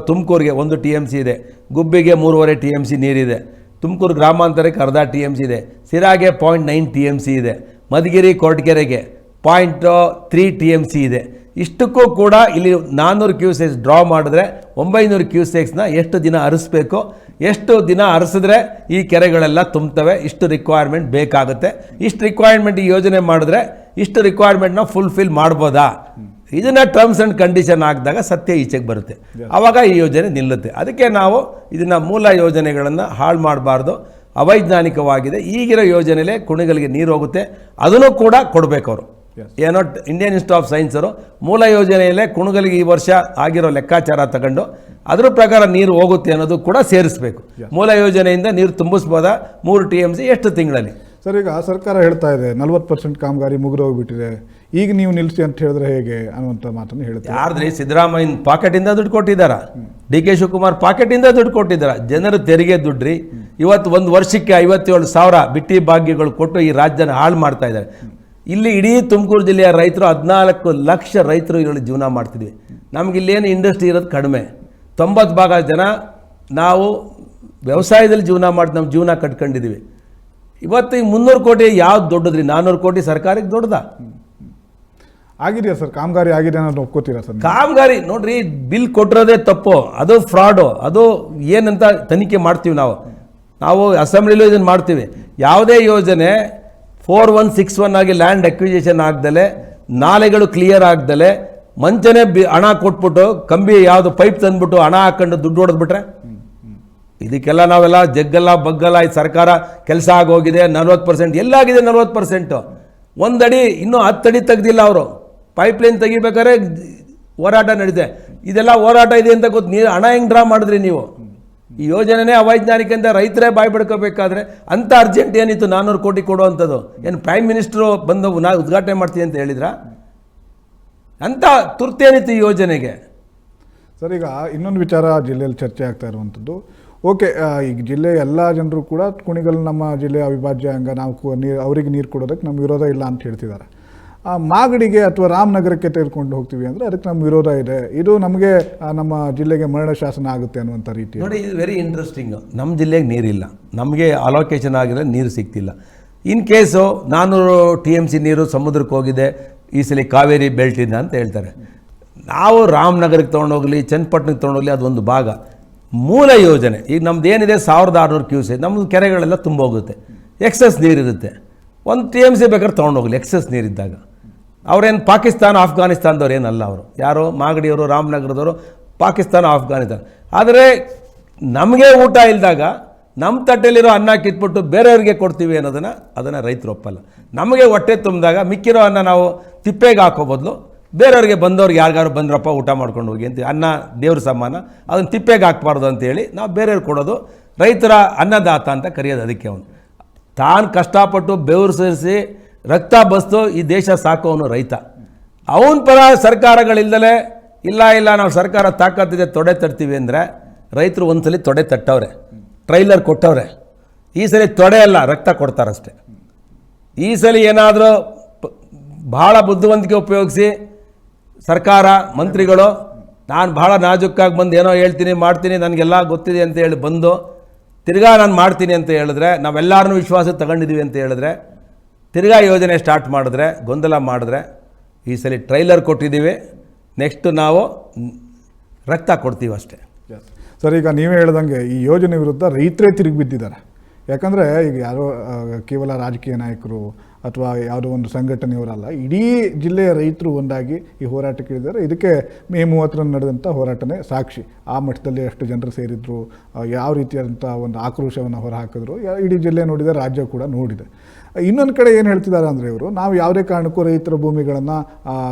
ತುಮಕೂರಿಗೆ 1 TMC ಇದೆ, ಗುಬ್ಬಿಗೆ 3.5 TMC ನೀರಿದೆ, ತುಮಕೂರು ಗ್ರಾಮಾಂತರಕ್ಕೆ ಅರ್ಧ TMC ಇದೆ, ಸಿರಾಗೆ 0.9 TMC ಇದೆ, ಮಧುಗಿರಿ ಕೊರಟಗೆರೆಗೆ 0.3 TMC ಇದೆ. ಇಷ್ಟಕ್ಕೂ ಕೂಡ ಇಲ್ಲಿ 400 ಕ್ಯೂಸೆಕ್ಸ್ ಡ್ರಾ ಮಾಡಿದ್ರೆ 900 ಕ್ಯೂಸೆಕ್ಸ್ನ ಎಷ್ಟು ದಿನ ಹರಿಸ್ಬೇಕು, ಎಷ್ಟು ದಿನ ಹರಿಸಿದ್ರೆ ಈ ಕೆರೆಗಳೆಲ್ಲ ತುಂಬ್ತವೆ, ಇಷ್ಟು ರಿಕ್ವೈರ್ಮೆಂಟ್ ಬೇಕಾಗುತ್ತೆ. ಇಷ್ಟು ರಿಕ್ವೈರ್ಮೆಂಟ್ ಈ ಯೋಜನೆ ಮಾಡಿದ್ರೆ ಇಷ್ಟು ರಿಕ್ವೈರ್ಮೆಂಟ್ನ ಫುಲ್ಫಿಲ್ ಮಾಡ್ಬೋದಾ, ಇದನ್ನು ಟರ್ಮ್ಸ್ ಆ್ಯಂಡ್ ಕಂಡೀಷನ್ ಹಾಕಿದಾಗ ಸತ್ಯ ಈಚೆಗೆ ಬರುತ್ತೆ. ಆವಾಗ ಈ ಯೋಜನೆ ನಿಲ್ಲುತ್ತೆ. ಅದಕ್ಕೆ ನಾವು ಇದನ್ನು ಮೂಲ ಯೋಜನೆಗಳನ್ನು ಹಾಳು ಮಾಡಬಾರ್ದು. ಅವೈಜ್ಞಾನಿಕವಾಗಿದೆ. ಈಗಿರೋ ಯೋಜನೆಯಲ್ಲೇ ಕುಣಿಗಲಿಗೆ ನೀರು ಹೋಗುತ್ತೆ, ಅದನ್ನು ಕೂಡ ಕೊಡಬೇಕು ಅವರು. ಏನೋ ಇಂಡಿಯನ್ ಇನ್ಸ್ಟಿಟ್ಯೂಟ್ ಆಫ್ ಸೈನ್ಸ್ ಅವರು ಮೂಲ ಯೋಜನೆಯಲ್ಲೇ ಕುಣಗಲಿಗೆ ಈ ವರ್ಷ ಆಗಿರೋ ಲೆಕ್ಕಾಚಾರ ತಗೊಂಡು ಅದರ ಪ್ರಕಾರ ನೀರು ಹೋಗುತ್ತೆ ಅನ್ನೋದು ಕೂಡ ಸೇರಿಸಬೇಕು. ಮೂಲ ಯೋಜನೆಯಿಂದ ನೀರು ತುಂಬಿಸ್ಬೋದಾ 3 TMC ಎಷ್ಟು ತಿಂಗಳಲ್ಲಿ? ಸರ್, ಈಗ ಸರ್ಕಾರ ಹೇಳ್ತಾ ಇದೆ 40% ಕಾಮಗಾರಿ ಮುಗಿದು ಹೋಗ್ಬಿಟ್ಟಿದೆ, ಈಗ ನೀವು ನಿಲ್ಲಿಸಿ ಅಂತ ಹೇಳಿದ್ರೆ ಹೇಗೆ ಅನ್ನುವಂಥ ಮಾತನ್ನು ಹೇಳ್ತಾರೆ. ಯಾರ್ದ್ರಿ? ಸಿದ್ದರಾಮಯ್ಯನ ಪಾಕೆಟಿಂದ ದುಡ್ಡು ಕೊಟ್ಟಿದ್ದಾರ, DK ಶಿವಕುಮಾರ್ ಪಾಕೆಟಿಂದ ದುಡ್ಡು ಕೊಟ್ಟಿದ್ದಾರ, ಜನರು ತೆರಿಗೆ ದುಡ್ಡ್ರಿ. ಇವತ್ತು 1 ವರ್ಷಕ್ಕೆ 57,000 ಬಿಟ್ಟಿ ಭಾಗ್ಯಗಳು ಕೊಟ್ಟು ಈ ರಾಜ್ಯನ ಹಾಳು ಮಾಡ್ತಾ ಇದ್ದಾರೆ. ಇಲ್ಲಿ ಇಡೀ ತುಮಕೂರು ಜಿಲ್ಲೆಯ ರೈತರು 14 ಲಕ್ಷ ರೈತರು ಇಲ್ಲಿ ಜೀವನ ಮಾಡ್ತಿದ್ವಿ. ನಮಗಿಲ್ಲೇನು ಇಂಡಸ್ಟ್ರಿ ಇರೋದು ಕಡಿಮೆ. 90% ಜನ ನಾವು ವ್ಯವಸಾಯದಲ್ಲಿ ಜೀವನ ಮಾಡಿ ನಮ್ಮ ಜೀವನ ಕಟ್ಕೊಂಡಿದ್ದೀವಿ. ಇವತ್ತು ಈ 300 ಕೋಟಿ ಯಾವ್ದು ದೊಡ್ಡದ್ರಿ? 400 ಕೋಟಿ ಸರ್ಕಾರಕ್ಕೆ ದೊಡ್ಡದಾ? ಆಗಿದೆಯಾ ಸರ್? ಕಾಮಗಾರಿ ಆಗಿದೆ ಅನ್ನೋದು ಒಪ್ಕೋತೀರಾ ಸರ್? ಕಾಮಗಾರಿ ನೋಡ್ರಿ, ಬಿಲ್ ಕೊಟ್ಟಿರೋದೇ ತಪ್ಪು, ಅದು ಫ್ರಾಡು. ಅದು ಏನಂತ ತನಿಖೆ ಮಾಡ್ತೀವಿ ನಾವು ಅಸೆಂಬ್ಲಿಲೂ ಇದನ್ನು ಮಾಡ್ತೀವಿ. ಯಾವುದೇ ಯೋಜನೆ 4161 ಆಗಿ ಲ್ಯಾಂಡ್ ಅಕ್ವಿಜೇಷನ್ ಆಗ್ದಲೆ, ನಾಲೆಗಳು ಕ್ಲಿಯರ್ ಆಗ್ದಲೆ, ಮಂಚನೆ ಹಣ ಕೊಟ್ಬಿಟ್ಟು ಕಂಬಿ ಯಾವುದು ಪೈಪ್ ತಂದ್ಬಿಟ್ಟು ಹಣ ಹಾಕೊಂಡು ದುಡ್ಡು ಹೊಡೆದ್ಬಿಟ್ರೆ ಇದಕ್ಕೆಲ್ಲ ನಾವೆಲ್ಲ ಜಗ್ಗಲ್ಲ ಬಗ್ಗಲ್ಲ. ಈ ಸರ್ಕಾರ ಕೆಲಸ ಆಗೋಗಿದೆ. 40% ಎಲ್ಲಾಗಿದೆ 40%. 1 ಅಡಿ ಇನ್ನೂ 10 ಅಡಿ ತೆಗ್ದಿಲ್ಲ ಅವರು. ಪೈಪ್ಲೈನ್ ತೆಗಿಬೇಕಾದ್ರೆ ಹೋರಾಟ ನಡೀತೆ. ಇದೆಲ್ಲ ಹೋರಾಟ ಇದೆ ಅಂತ ಗೊತ್ತು. ನೀವು ಹಣ ಹೆಂಗೆ ಡ್ರಾ ಮಾಡಿದ್ರಿ ನೀವು? ಈ ಯೋಜನೆನೇ ಅವೈಜ್ಞಾನಿಕ ಅಂತ ರೈತರೇ ಬಾಯಿ ಬಿಡ್ಕೋಬೇಕಾದ್ರೆ ಅಂಥ ಅರ್ಜೆಂಟ್ ಏನಿತ್ತು 400 ಕೋಟಿ ಕೊಡುವಂಥದ್ದು? ಏನು ಪ್ರೈಮ್ ಮಿನಿಸ್ಟ್ರು ಬಂದು ನಾ ಉದ್ಘಾಟನೆ ಮಾಡ್ತೀನಿ ಅಂತ ಹೇಳಿದ್ರ? ಅಂಥ ತುರ್ತೇನಿತ್ತು ಈ ಯೋಜನೆಗೆ? ಸರ್, ಈಗ ಇನ್ನೊಂದು ವಿಚಾರ ಜಿಲ್ಲೆಯಲ್ಲಿ ಚರ್ಚೆ ಆಗ್ತಾ ಇರುವಂಥದ್ದು. ಓಕೆ, ಈಗ ಜಿಲ್ಲೆಯ ಎಲ್ಲ ಜನರು ಕೂಡ ಕುಣಿಗಲ್ ನಮ್ಮ ಜಿಲ್ಲೆಯ ಅವಿಭಾಜ್ಯ ಅಂಗ, ನಾವು ಅವರಿಗೆ ನೀರು ಕೊಡೋದಕ್ಕೆ ನಮ್ಮ ವಿರೋಧ ಇಲ್ಲ ಅಂತ ಹೇಳ್ತಿದ್ದಾರೆ. ಮಾಗಡಿಗೆ ಅಥವಾ ರಾಮನಗರಕ್ಕೆ ತೆಗೆದುಕೊಂಡು ಹೋಗ್ತೀವಿ ಅಂದರೆ ಅದಕ್ಕೆ ನಮ್ಮ ವಿರೋಧ ಇದೆ, ಇದು ನಮಗೆ ನಮ್ಮ ಜಿಲ್ಲೆಗೆ ಮರಣ ಶಾಸನ ಆಗುತ್ತೆ ಅನ್ನುವಂಥ ರೀತಿ. ನೋಡಿ, ಇದು ವೆರಿ ಇಂಟ್ರೆಸ್ಟಿಂಗ್. ನಮ್ಮ ಜಿಲ್ಲೆಗೆ ನೀರಿಲ್ಲ, ನಮಗೆ ಅಲೋಕೇಶನ್ ಆಗಿರೋ ನೀರು ಸಿಗ್ತಿಲ್ಲ. ಇನ್ ಕೇಸು 400 TMC ನೀರು ಸಮುದ್ರಕ್ಕೆ ಹೋಗಿದೆ, ಈ ಸಲ ಕಾವೇರಿ ಬೆಲ್ಟ್ ಇಂದ ಅಂತ ಹೇಳ್ತಾರೆ. ನಾವು ರಾಮನಗರಕ್ಕೆ ತೊಗೊಂಡೋಗಲಿ, ಚನ್ನಪಟ್ಟಣಕ್ಕೆ ತೊಗೊಂಡೋಗಲಿ, ಅದೊಂದು ಭಾಗ. ಮೂಲ ಯೋಜನೆ ಈಗ ನಮ್ದು ಏನಿದೆ 1600 ಕ್ಯೂಸೆಕ್, ನಮ್ಮದು ಕೆರೆಗಳೆಲ್ಲ ತುಂಬೋಗುತ್ತೆ, ಎಕ್ಸಸ್ ನೀರಿರುತ್ತೆ. 1 TMC ಬೇಕಾದ್ರೆ ತೊಗೊಂಡೋಗಲಿ ಎಕ್ಸಸ್ ನೀರಿದ್ದಾಗ. ಅವರೇನು ಪಾಕಿಸ್ತಾನ ಆಫ್ಘಾನಿಸ್ತಾನದವ್ರು ಏನಲ್ಲ, ಅವರು ಯಾರೋ ಮಾಗಡಿಯವರು, ರಾಮನಗರದವರು, ಪಾಕಿಸ್ತಾನ ಆಫ್ಘಾನಿಸ್ತಾನ. ಆದರೆ ನಮಗೆ ಊಟ ಇಲ್ಲದಾಗ ನಮ್ಮ ತಟ್ಟೆಲಿರೋ ಅನ್ನ ಕಿತ್ಬಿಟ್ಟು ಬೇರೆಯವ್ರಿಗೆ ಕೊಡ್ತೀವಿ ಅದನ್ನು ರೈತರು ಒಪ್ಪಲ್ಲ. ನಮಗೆ ಹೊಟ್ಟೆ ತುಂಬಿದಾಗ ಮಿಕ್ಕಿರೋ ಅನ್ನ ನಾವು ತಿಪ್ಪೆಗೆ ಹಾಕೋ ಬದಲು ಬೇರೆಯವ್ರಿಗೆ ಬಂದವ್ರಿಗೆ ಯಾರಿಗಾರು ಬಂದ್ರಪ್ಪ ಊಟ ಮಾಡ್ಕೊಂಡು ಹೋಗಿ ಅಂತ, ಅನ್ನ ದೇವ್ರ ಸಮಾನ, ಅದನ್ನು ತಿಪ್ಪೆಗೆ ಹಾಕ್ಬಾರ್ದು ಅಂತೇಳಿ ನಾವು ಬೇರೆಯವ್ರಿಗೆ ಕೊಡೋದು. ರೈತರ ಅನ್ನದಾತ ಅಂತ ಕರೆಯೋದು ಅದಕ್ಕೆ. ಅವನು ತಾನು ಕಷ್ಟಪಟ್ಟು ಬೆವರು ಸೇರಿಸಿ ರಕ್ತ ಬಸ್ತು ಈ ದೇಶ ಸಾಕೋವನು ರೈತ. ಅವನ ಪರ ಸರ್ಕಾರಗಳಿಲ್ದಲೇ ಇಲ್ಲ ನಾವು ಸರ್ಕಾರ ತಾಕತ್ತಿದೆ ತೊಡೆ ತಟ್ತೀವಿ ಅಂದರೆ ರೈತರು ಒಂದ್ಸಲಿ ತೊಡೆ ತಟ್ಟವ್ರೆ, ಟ್ರೈಲರ್ ಕೊಟ್ಟವ್ರೆ. ಈ ಸಲ ತೊಡೆ ಅಲ್ಲ, ರಕ್ತ ಕೊಡ್ತಾರಷ್ಟೆ. ಈ ಸಲ ಏನಾದರೂ ಭಾಳ ಬುದ್ಧಿವಂತಿಕೆ ಉಪಯೋಗಿಸಿ ಸರ್ಕಾರ ಮಂತ್ರಿಗಳು ನಾನು ಭಾಳ ನಾಜುಕ್ಕಾಗಿ ಬಂದು ಏನೋ ಹೇಳ್ತೀನಿ ಮಾಡ್ತೀನಿ ನನಗೆಲ್ಲ ಗೊತ್ತಿದೆ ಅಂತ ಹೇಳಿ ಬಂದು ತಿರ್ಗಾ ನಾನು ಮಾಡ್ತೀನಿ ಅಂತ ಹೇಳಿದ್ರೆ, ನಾವೆಲ್ಲರನ್ನೂ ವಿಶ್ವಾಸಕ್ಕೆ ತಗೊಂಡಿದ್ದೀವಿ ಅಂತ ಹೇಳಿದ್ರೆ, ತಿರ್ಗಾ ಯೋಜನೆ ಸ್ಟಾರ್ಟ್ ಮಾಡಿದ್ರೆ, ಗೊಂದಲ ಮಾಡಿದ್ರೆ, ಈ ಸಲ ಟ್ರೈಲರ್ ಕೊಟ್ಟಿದ್ದೀವಿ, ನೆಕ್ಸ್ಟ್ ನಾವು ರಕ್ತ ಕೊಡ್ತೀವಿ ಅಷ್ಟೇ. ಸರ್, ಈಗ ನೀವೇ ಹೇಳ್ದಂಗೆ ಈ ಯೋಜನೆ ವಿರುದ್ಧ ರೈತರೇ ತಿರುಗಿ ಬಿದ್ದಿದ್ದಾರೆ. ಯಾಕಂದರೆ ಈಗ ಯಾರೋ ಕೇವಲ ರಾಜಕೀಯ ನಾಯಕರು ಅಥವಾ ಯಾವುದೋ ಒಂದು ಸಂಘಟನೆಯವರಲ್ಲ, ಇಡೀ ಜಿಲ್ಲೆಯ ರೈತರು ಒಂದಾಗಿ ಈ ಹೋರಾಟಕ್ಕೆ ಇಳಿದ್ದಾರೆ. ಇದಕ್ಕೆ ಮೇ 30ರಂದು ನಡೆದಂಥ ಹೋರಾಟನೇ ಸಾಕ್ಷಿ. ಆ ಮಟ್ಟದಲ್ಲಿ ಎಷ್ಟು ಜನರು ಸೇರಿದ್ರು, ಯಾವ ರೀತಿಯಾದಂಥ ಒಂದು ಆಕ್ರೋಶವನ್ನು ಹೊರಹಾಕಿದ್ರು, ಇಡೀ ಜಿಲ್ಲೆ ನೋಡಿದೆ, ರಾಜ್ಯ ಕೂಡ ನೋಡಿದೆ. ಇನ್ನೊಂದು ಕಡೆ ಏನು ಹೇಳ್ತಿದ್ದಾರೆ ಅಂದರೆ ಇವರು, ನಾವು ಯಾವುದೇ ಕಾರಣಕ್ಕೂ ರೈತರ ಭೂಮಿಗಳನ್ನು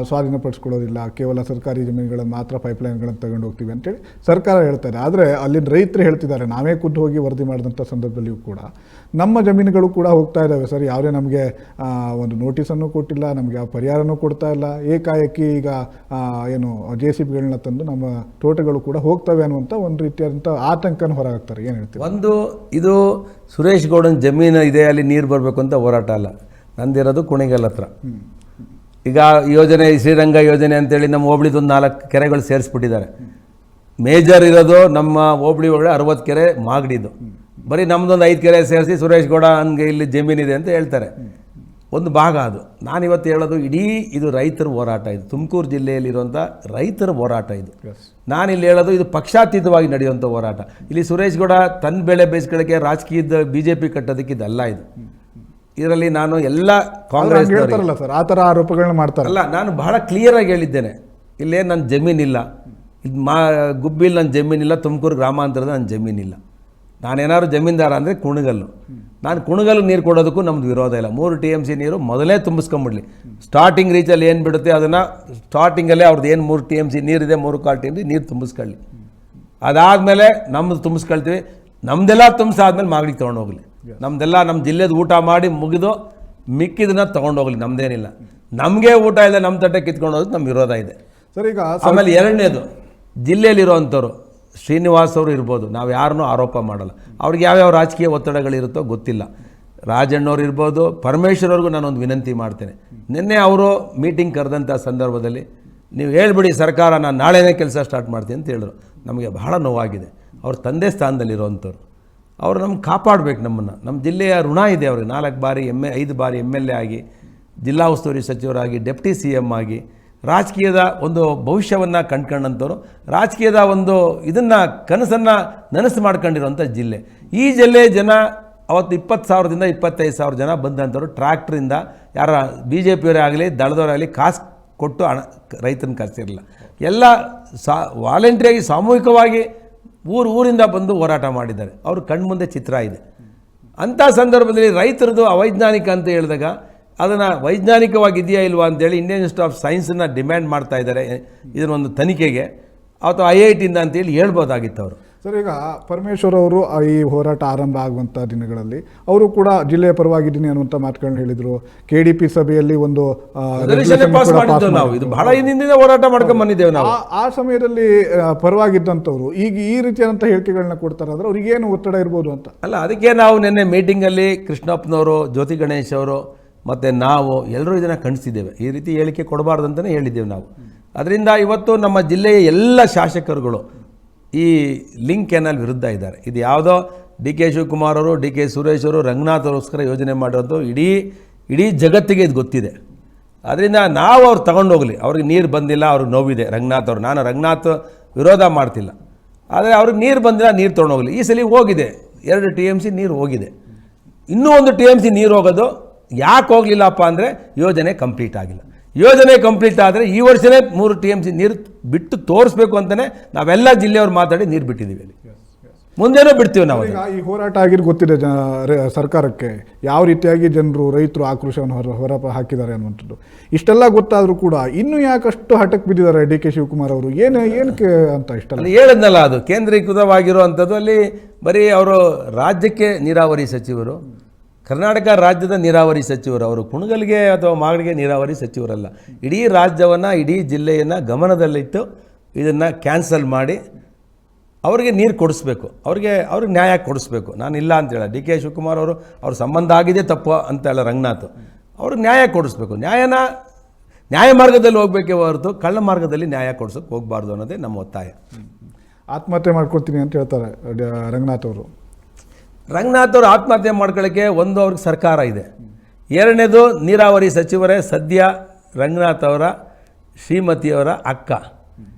ಸ್ವಾಧೀನಪಡಿಸ್ಕೊಳ್ಳೋದಿಲ್ಲ, ಕೇವಲ ಸರ್ಕಾರಿ ಜಮೀನುಗಳನ್ನು ಮಾತ್ರ ಪೈಪ್ಲೈನ್ಗಳನ್ನು ತಗೊಂಡು ಹೋಗ್ತೀವಿ ಅಂತೇಳಿ ಸರ್ಕಾರ ಹೇಳ್ತಾರೆ. ಆದರೆ ಅಲ್ಲಿನ ರೈತರು ಹೇಳ್ತಿದ್ದಾರೆ, ನಾವೇ ಖುದ್ದು ಹೋಗಿ ವರದಿ ಮಾಡಿದಂಥ ಸಂದರ್ಭದಲ್ಲಿಯೂ ಕೂಡ ನಮ್ಮ ಜಮೀನುಗಳು ಕೂಡ ಹೋಗ್ತಾ ಇದ್ದಾವೆ ಸರ್, ಯಾವುದೇ ನಮಗೆ ಒಂದು ನೋಟಿಸನ್ನು ಕೊಟ್ಟಿಲ್ಲ, ನಮಗೆ ಯಾವ ಪರಿಹಾರನೂ ಕೊಡ್ತಾ ಇಲ್ಲ, ಏಕಾಏಕಿ ಈಗ ಏನು JCBಗಳನ್ನ ತಂದು ನಮ್ಮ ತೋಟಗಳು ಕೂಡ ಹೋಗ್ತವೆ ಅನ್ನುವಂಥ ಒಂದು ರೀತಿಯಾದಂಥ ಆತಂಕನ ಹೊರಹಾಕ್ತಾರೆ. ಏನು ಹೇಳ್ತೀವಿ? ಒಂದು, ಇದು ಸುರೇಶ್ ಗೌಡನ ಜಮೀನು ಇದೆ, ಅಲ್ಲಿ ನೀರು ಬರಬೇಕು ಅಂತ ಹೋರಾಟ ಅಲ್ಲ. ನಂದಿರೋದು ಕುಣಿಗಲ್ ಹತ್ರ. ಈಗ ಯೋಜನೆ ಶ್ರೀರಂಗ ಯೋಜನೆ ಅಂತೇಳಿ ನಮ್ಮ ಹೋಬಳಿದೊಂದು 4 ಕೆರೆಗಳು ಸೇರಿಸ್ಬಿಟ್ಟಿದ್ದಾರೆ. ಮೇಜರ್ ಇರೋದು ನಮ್ಮ ಹೋಬಳಿ ಒಳಗಡೆ 60 ಕೆರೆ ಮಾಗಡಿದು. ಬರೀ ನಮ್ಮದೊಂದು 5 ಕೆರೆ ಸೇರಿಸಿ ಸುರೇಶ್ ಗೌಡ ಹಂಗೆ ಇಲ್ಲಿ ಜಮೀನಿದೆ ಅಂತ ಹೇಳ್ತಾರೆ. ಒಂದು ಭಾಗ ಅದು. ನಾನಿವತ್ತು ಹೇಳೋದು, ಇಡೀ ಇದು ರೈತರ ಹೋರಾಟ. ಇದು ತುಮಕೂರು ಜಿಲ್ಲೆಯಲ್ಲಿರುವಂಥ ರೈತರ ಹೋರಾಟ. ಇದು ನಾನಿಲ್ಲಿ ಹೇಳೋದು, ಇದು ಪಕ್ಷಾತೀತವಾಗಿ ನಡೆಯುವಂಥ ಹೋರಾಟ. ಇಲ್ಲಿ ಸುರೇಶ್ ಗೌಡ ತನ್ನ ಬೆಳೆ ಬೇಯಿಸ್ಕೊಳ್ಳೋಕ್ಕೆ ರಾಜಕೀಯದ BJP ಕಟ್ಟೋದಕ್ಕೆ ಇದಲ್ಲ. ಇದು ಇದರಲ್ಲಿ ನಾನು ಎಲ್ಲ ಕಾಂಗ್ರೆಸ್ ಸರ್ ಆ ಥರ ಆರೋಪಗಳನ್ನ ಮಾಡ್ತಾರಲ್ಲ. ನಾನು ಬಹಳ ಕ್ಲಿಯರಾಗಿ ಹೇಳಿದ್ದೇನೆ, ಇಲ್ಲೇ ನನ್ನ ಜಮೀನಿಲ್ಲ, ಇದು ಗುಬ್ಬಿಲ್ ನನ್ನ ಜಮೀನಿಲ್ಲ, ತುಮಕೂರು ಗ್ರಾಮಾಂತರದ ನನ್ನ ಜಮೀನಿಲ್ಲ. ನಾನೇನಾದ್ರು ಜಮೀನ್ದಾರ ಅಂದರೆ ಕುಣಗಲ್ಲು. ನಾನು ಕುಣಗಲ್ಲು ನೀರು ಕೊಡೋದಕ್ಕೂ ನಮ್ದು ವಿರೋಧ ಇಲ್ಲ. 3 TMC ನೀರು ಮೊದಲೇ ತುಂಬಿಸ್ಕೊಂಬಿಡ್ಲಿ. ಸ್ಟಾರ್ಟಿಂಗ್ ರೀಚಲ್ಲಿ ಏನು ಬಿಡುತ್ತೆ ಅದನ್ನು ಸ್ಟಾರ್ಟಿಂಗಲ್ಲೇ ಅವ್ರದ್ದು ಏನು 3 TMC ನೀರಿದೆ, 3/4 TMC ನೀರು ತುಂಬಿಸ್ಕೊಳ್ಳಿ. ಅದಾದಮೇಲೆ ನಮ್ಮದು ತುಂಬಿಸ್ಕೊಳ್ತೀವಿ. ನಮ್ಮದೆಲ್ಲ ತುಂಬಿಸಾದ್ಮೇಲೆ ಮಾಗಡಿಗೆ ತೊಗೊಂಡೋಗ್ಲಿ. ನಮ್ಮದೆಲ್ಲ ನಮ್ಮ ಜಿಲ್ಲೆದು ಊಟ ಮಾಡಿ ಮುಗಿದು ಮಿಕ್ಕಿದನ್ನ ತೊಗೊಂಡೋಗ್ಲಿ, ನಮ್ಮದೇನಿಲ್ಲ. ನಮಗೆ ಊಟ ಇಲ್ಲ, ನಮ್ಮ ತಟ್ಟೆ ಕಿತ್ಕೊಂಡು ಹೋಗೋದು ನಮ್ಮ ವಿರೋಧ ಇದೆ ಸರ್. ಈಗ ಆಮೇಲೆ ಎರಡನೇದು, ಜಿಲ್ಲೆಯಲ್ಲಿರೋವಂಥವ್ರು ಶ್ರೀನಿವಾಸ್ ಅವರು ಇರ್ಬೋದು, ನಾವು ಯಾರನ್ನೂ ಆರೋಪ ಮಾಡಲ್ಲ. ಅವ್ರಿಗೆ ಯಾವ್ಯಾವ ರಾಜಕೀಯ ಒತ್ತಡಗಳಿರುತ್ತೋ ಗೊತ್ತಿಲ್ಲ. ರಾಜಣ್ಣವ್ರು ಇರ್ಬೋದು, ಪರಮೇಶ್ವರವ್ರಿಗೂ ನಾನೊಂದು ವಿನಂತಿ ಮಾಡ್ತೇನೆ. ನಿನ್ನೆ ಅವರು ಮೀಟಿಂಗ್ ಕರೆದಂಥ ಸಂದರ್ಭದಲ್ಲಿ ನೀವು ಹೇಳ್ಬಿಡಿ ಸರ್ಕಾರ ನಾನು ನಾಳೆನೇ ಕೆಲಸ ಸ್ಟಾರ್ಟ್ ಮಾಡ್ತೀನಿ ಅಂತ ಹೇಳಿದ್ರು. ನಮಗೆ ಬಹಳ ನೋವಾಗಿದೆ. ಅವ್ರ ತಂದೆ ಸ್ಥಾನದಲ್ಲಿರೋವಂಥವ್ರು, ಅವರು ನಮ್ಗೆ ಕಾಪಾಡಬೇಕು ನಮ್ಮನ್ನು. ನಮ್ಮ ಜಿಲ್ಲೆಯ ಋಣ ಇದೆ ಅವ್ರಿಗೆ. 5 ಬಾರಿ MLA ಆಗಿ, ಜಿಲ್ಲಾ ಉಸ್ತುವಾರಿ ಸಚಿವರಾಗಿ, ಡೆಪ್ಟಿ CM ಆಗಿ, ರಾಜಕೀಯದ ಒಂದು ಭವಿಷ್ಯವನ್ನು ಕಂಡ್ಕೊಂಡಂಥವ್ರು, ರಾಜಕೀಯದ ಒಂದು ಇದನ್ನು ಕನಸನ್ನು ನನಸು ಮಾಡ್ಕೊಂಡಿರೋಂಥ ಜಿಲ್ಲೆ. ಈ ಜಿಲ್ಲೆ ಜನ ಅವತ್ತು 20,000ದಿಂದ 25,000 ಜನ ಬಂದಂಥವ್ರು ಟ್ರ್ಯಾಕ್ಟ್ರಿಂದ, ಯಾರ BJPಯವರೇ ಆಗಲಿ ದಳದವರಾಗಲಿ ಕಾಸು ಕೊಟ್ಟು ರೈತನ ಕರೆಸಿರಲಿಲ್ಲ. ಎಲ್ಲ ವಾಲಂಟ್ರಿಯಾಗಿ ಸಾಮೂಹಿಕವಾಗಿ ಊರಿಂದ ಬಂದು ಹೋರಾಟ ಮಾಡಿದ್ದಾರೆ. ಅವ್ರ ಕಣ್ಮುಂದೆ ಚಿತ್ರ ಇದೆ. ಅಂಥ ಸಂದರ್ಭದಲ್ಲಿ ರೈತರದು ಅವೈಜ್ಞಾನಿಕ ಅಂತ ಹೇಳಿದಾಗ ಅದನ್ನು ವೈಜ್ಞಾನಿಕವಾಗಿದೆಯಾ ಇಲ್ವಾ ಅಂತೇಳಿ ಇಂಡಿಯನ್ ಇನ್ಸ್ಟಿಟ್ಯೂಟ್ ಆಫ್ ಸೈನ್ಸನ್ನು ಡಿಮ್ಯಾಂಡ್ ಮಾಡ್ತಾ ಇದ್ದಾರೆ ಇದನ್ನೊಂದು ತನಿಖೆಗೆ, ಅಥವಾ IITಯಿಂದ ಅಂತೇಳಿ ಹೇಳ್ಬೋದಾಗಿತ್ತು ಅವರು. ಸರ್, ಈಗ ಪರಮೇಶ್ವರ್ ಅವರು ಈ ಹೋರಾಟ ಆರಂಭ ಆಗುವಂಥ ದಿನಗಳಲ್ಲಿ ಅವರು ಕೂಡ ಜಿಲ್ಲೆಯ ಪರವಾಗಿದ್ದೀನಿ ಅನ್ನುವಂಥ ಮಾತುಗಳನ್ನ ಹೇಳಿದರು. KDP ಸಭೆಯಲ್ಲಿ ಒಂದು ನಾವು ಇದು ಬಹಳ ಹಿಂದಿನ ಹೋರಾಟ ಮಾಡ್ಕೊಂಡು ಬಂದಿದ್ದೇವೆ ನಾವು. ಆ ಸಮಯದಲ್ಲಿ ಪರವಾಗಿದ್ದಂಥವ್ರು ಈಗ ಈ ರೀತಿಯಾದಂಥ ಹೇಳಿಕೆಗಳನ್ನ ಕೊಡ್ತಾರೆ ಅಂದರೆ ಅವ್ರಿಗೇನು ಒತ್ತಡ ಇರ್ಬೋದು ಅಂತ. ಅಲ್ಲ, ಅದಕ್ಕೆ ನಾವು ನಿನ್ನೆ ಮೀಟಿಂಗಲ್ಲಿ ಕೃಷ್ಣಪ್ಪನವರು, ಜ್ಯೋತಿ ಗಣೇಶ್ ಅವರು ಮತ್ತು ನಾವು ಎಲ್ಲರೂ ಇದನ್ನು ಖಂಡಿಸಿದ್ದೇವೆ. ಈ ರೀತಿ ಹೇಳಿಕೆ ಕೊಡಬಾರ್ದು ಅಂತಲೇ ಹೇಳಿದ್ದೇವೆ ನಾವು. ಅದರಿಂದ ಇವತ್ತು ನಮ್ಮ ಜಿಲ್ಲೆಯ ಎಲ್ಲ ಶಾಸಕರುಗಳು ಈ ಲಿಂಕ್ ಕೆನಾಲ್ ವಿರುದ್ಧ ಇದ್ದಾರೆ. ಇದು ಯಾವುದೋ ಡಿ ಕೆ ಶಿವಕುಮಾರ್ ಅವರು, ಡಿ ಕೆ ಸುರೇಶ್ ಅವರು, ರಂಗನಾಥ್ ಅವರಿಗೋಸ್ಕರ ಯೋಜನೆ ಮಾಡೋದು ಇಡೀ ಜಗತ್ತಿಗೆ ಇದು ಗೊತ್ತಿದೆ. ಅದರಿಂದ ನಾವು ಅವ್ರು ತಗೊಂಡೋಗಲಿ. ಅವ್ರಿಗೆ ನೀರು ಬಂದಿಲ್ಲ, ಅವ್ರಿಗೆ ನೋವಿದೆ. ರಂಗನಾಥ್ ಅವರು, ನಾನು ರಂಗನಾಥ್ ವಿರೋಧ ಮಾಡ್ತಿಲ್ಲ, ಆದರೆ ಅವ್ರಿಗೆ ನೀರು ಬಂದಿಲ್ಲ, ನೀರು ತೊಗೊಂಡೋಗಲಿ. ಈ ಸಲ ಹೋಗಿದೆ, 2 TMC ನೀರು ಹೋಗಿದೆ. ಇನ್ನೂ 1 TMC ನೀರು ಹೋಗೋದು ಯಾಕೆ ಹೋಗಲಿಲ್ಲಪ್ಪ ಅಂದರೆ ಯೋಜನೆ ಕಂಪ್ಲೀಟ್ ಆಗಿಲ್ಲ. ಯೋಜನೆ ಕಂಪ್ಲೀಟ್ ಆದರೆ ಈ ವರ್ಷವೇ 3 TMC ನೀರು ಬಿಟ್ಟು ತೋರಿಸ್ಬೇಕು ಅಂತಲೇ ನಾವೆಲ್ಲ ಜಿಲ್ಲೆಯವ್ರು ಮಾತಾಡಿ ನೀರು ಬಿಟ್ಟಿದ್ದೀವಿ. ಅಲ್ಲಿ ಮುಂದೆನೂ ಬಿಡ್ತೀವಿ ನಾವು. ಈಗ ಈ ಹೋರಾಟ ಆಗಿದ್ದು ಗೊತ್ತಿದೆ ಸರ್ಕಾರಕ್ಕೆ, ಯಾವ ರೀತಿಯಾಗಿ ಜನರು, ರೈತರು ಆಕ್ರೋಶವನ್ನು ಹೊರ ಹಾಕಿದ್ದಾರೆ ಅನ್ನುವಂಥದ್ದು. ಇಷ್ಟೆಲ್ಲ ಗೊತ್ತಾದರೂ ಕೂಡ ಇನ್ನೂ ಯಾಕಷ್ಟು ಹಠಕ್ಕೆ ಬಿದ್ದಿದ್ದಾರೆ ಡಿ ಕೆ ಶಿವಕುಮಾರ್ ಅವರು? ಏನಕ್ಕೆ ಅಂತ ಇಷ್ಟಲ್ಲ ಹೇಳಿದ್ನಲ್ಲ, ಅದು ಕೇಂದ್ರೀಕೃತವಾಗಿರುವಂಥದ್ದು. ಅಲ್ಲಿ ಬರೀ ಅವರು ರಾಜ್ಯಕ್ಕೆ ನೀರಾವರಿ ಸಚಿವರು, ಕರ್ನಾಟಕ ರಾಜ್ಯದ ನೀರಾವರಿ ಸಚಿವರು, ಅವರು ಕುಣಗಲ್ಗೆ ಅಥವಾ ಮಾಗಡಿಗೆ ನೀರಾವರಿ ಸಚಿವರಲ್ಲ. ಇಡೀ ರಾಜ್ಯವನ್ನು, ಇಡೀ ಜಿಲ್ಲೆಯನ್ನು ಗಮನದಲ್ಲಿಟ್ಟು ಇದನ್ನು ಕ್ಯಾನ್ಸಲ್ ಮಾಡಿ ಅವ್ರಿಗೆ ನೀರು ಕೊಡಿಸ್ಬೇಕು, ಅವ್ರಿಗೆ ನ್ಯಾಯ ಕೊಡಿಸ್ಬೇಕು. ನಾನು ಇಲ್ಲ ಅಂತೇಳ. ಡಿ ಕೆ ಶಿವಕುಮಾರ್ ಅವರು ಅವ್ರ ಸಂಬಂಧ ಆಗಿದೆ ತಪ್ಪು ಅಂತ ಹೇಳ ರಂಗನಾಥ್. ಅವ್ರಿಗೆ ನ್ಯಾಯ ಕೊಡಿಸ್ಬೇಕು. ನ್ಯಾಯ ಮಾರ್ಗದಲ್ಲಿ ಹೋಗಬೇಕೇ ಹೊರತು ಕಳ್ಳ ಮಾರ್ಗದಲ್ಲಿ ನ್ಯಾಯ ಕೊಡ್ಸೋಕೆ ಹೋಗಬಾರ್ದು ಅನ್ನೋದೇ ನಮ್ಮ ಒತ್ತಾಯ. ಆತ್ಮಹತ್ಯೆ ಮಾಡ್ಕೊಳ್ತೀನಿ ಅಂತ ಹೇಳ್ತಾರೆ ರಂಗನಾಥ್ ಅವರು. ರಂಗನಾಥ್ ಅವರು ಆತ್ಮಹತ್ಯೆ ಮಾಡ್ಕೊಳ್ಳೋಕ್ಕೆ ಒಂದು ಅವ್ರಿಗೆ ಸರ್ಕಾರ ಇದೆ, ಎರಡನೇದು ನೀರಾವರಿ ಸಚಿವರೇ ಸದ್ಯ ರಂಗನಾಥ್ ಅವರ ಶ್ರೀಮತಿಯವರ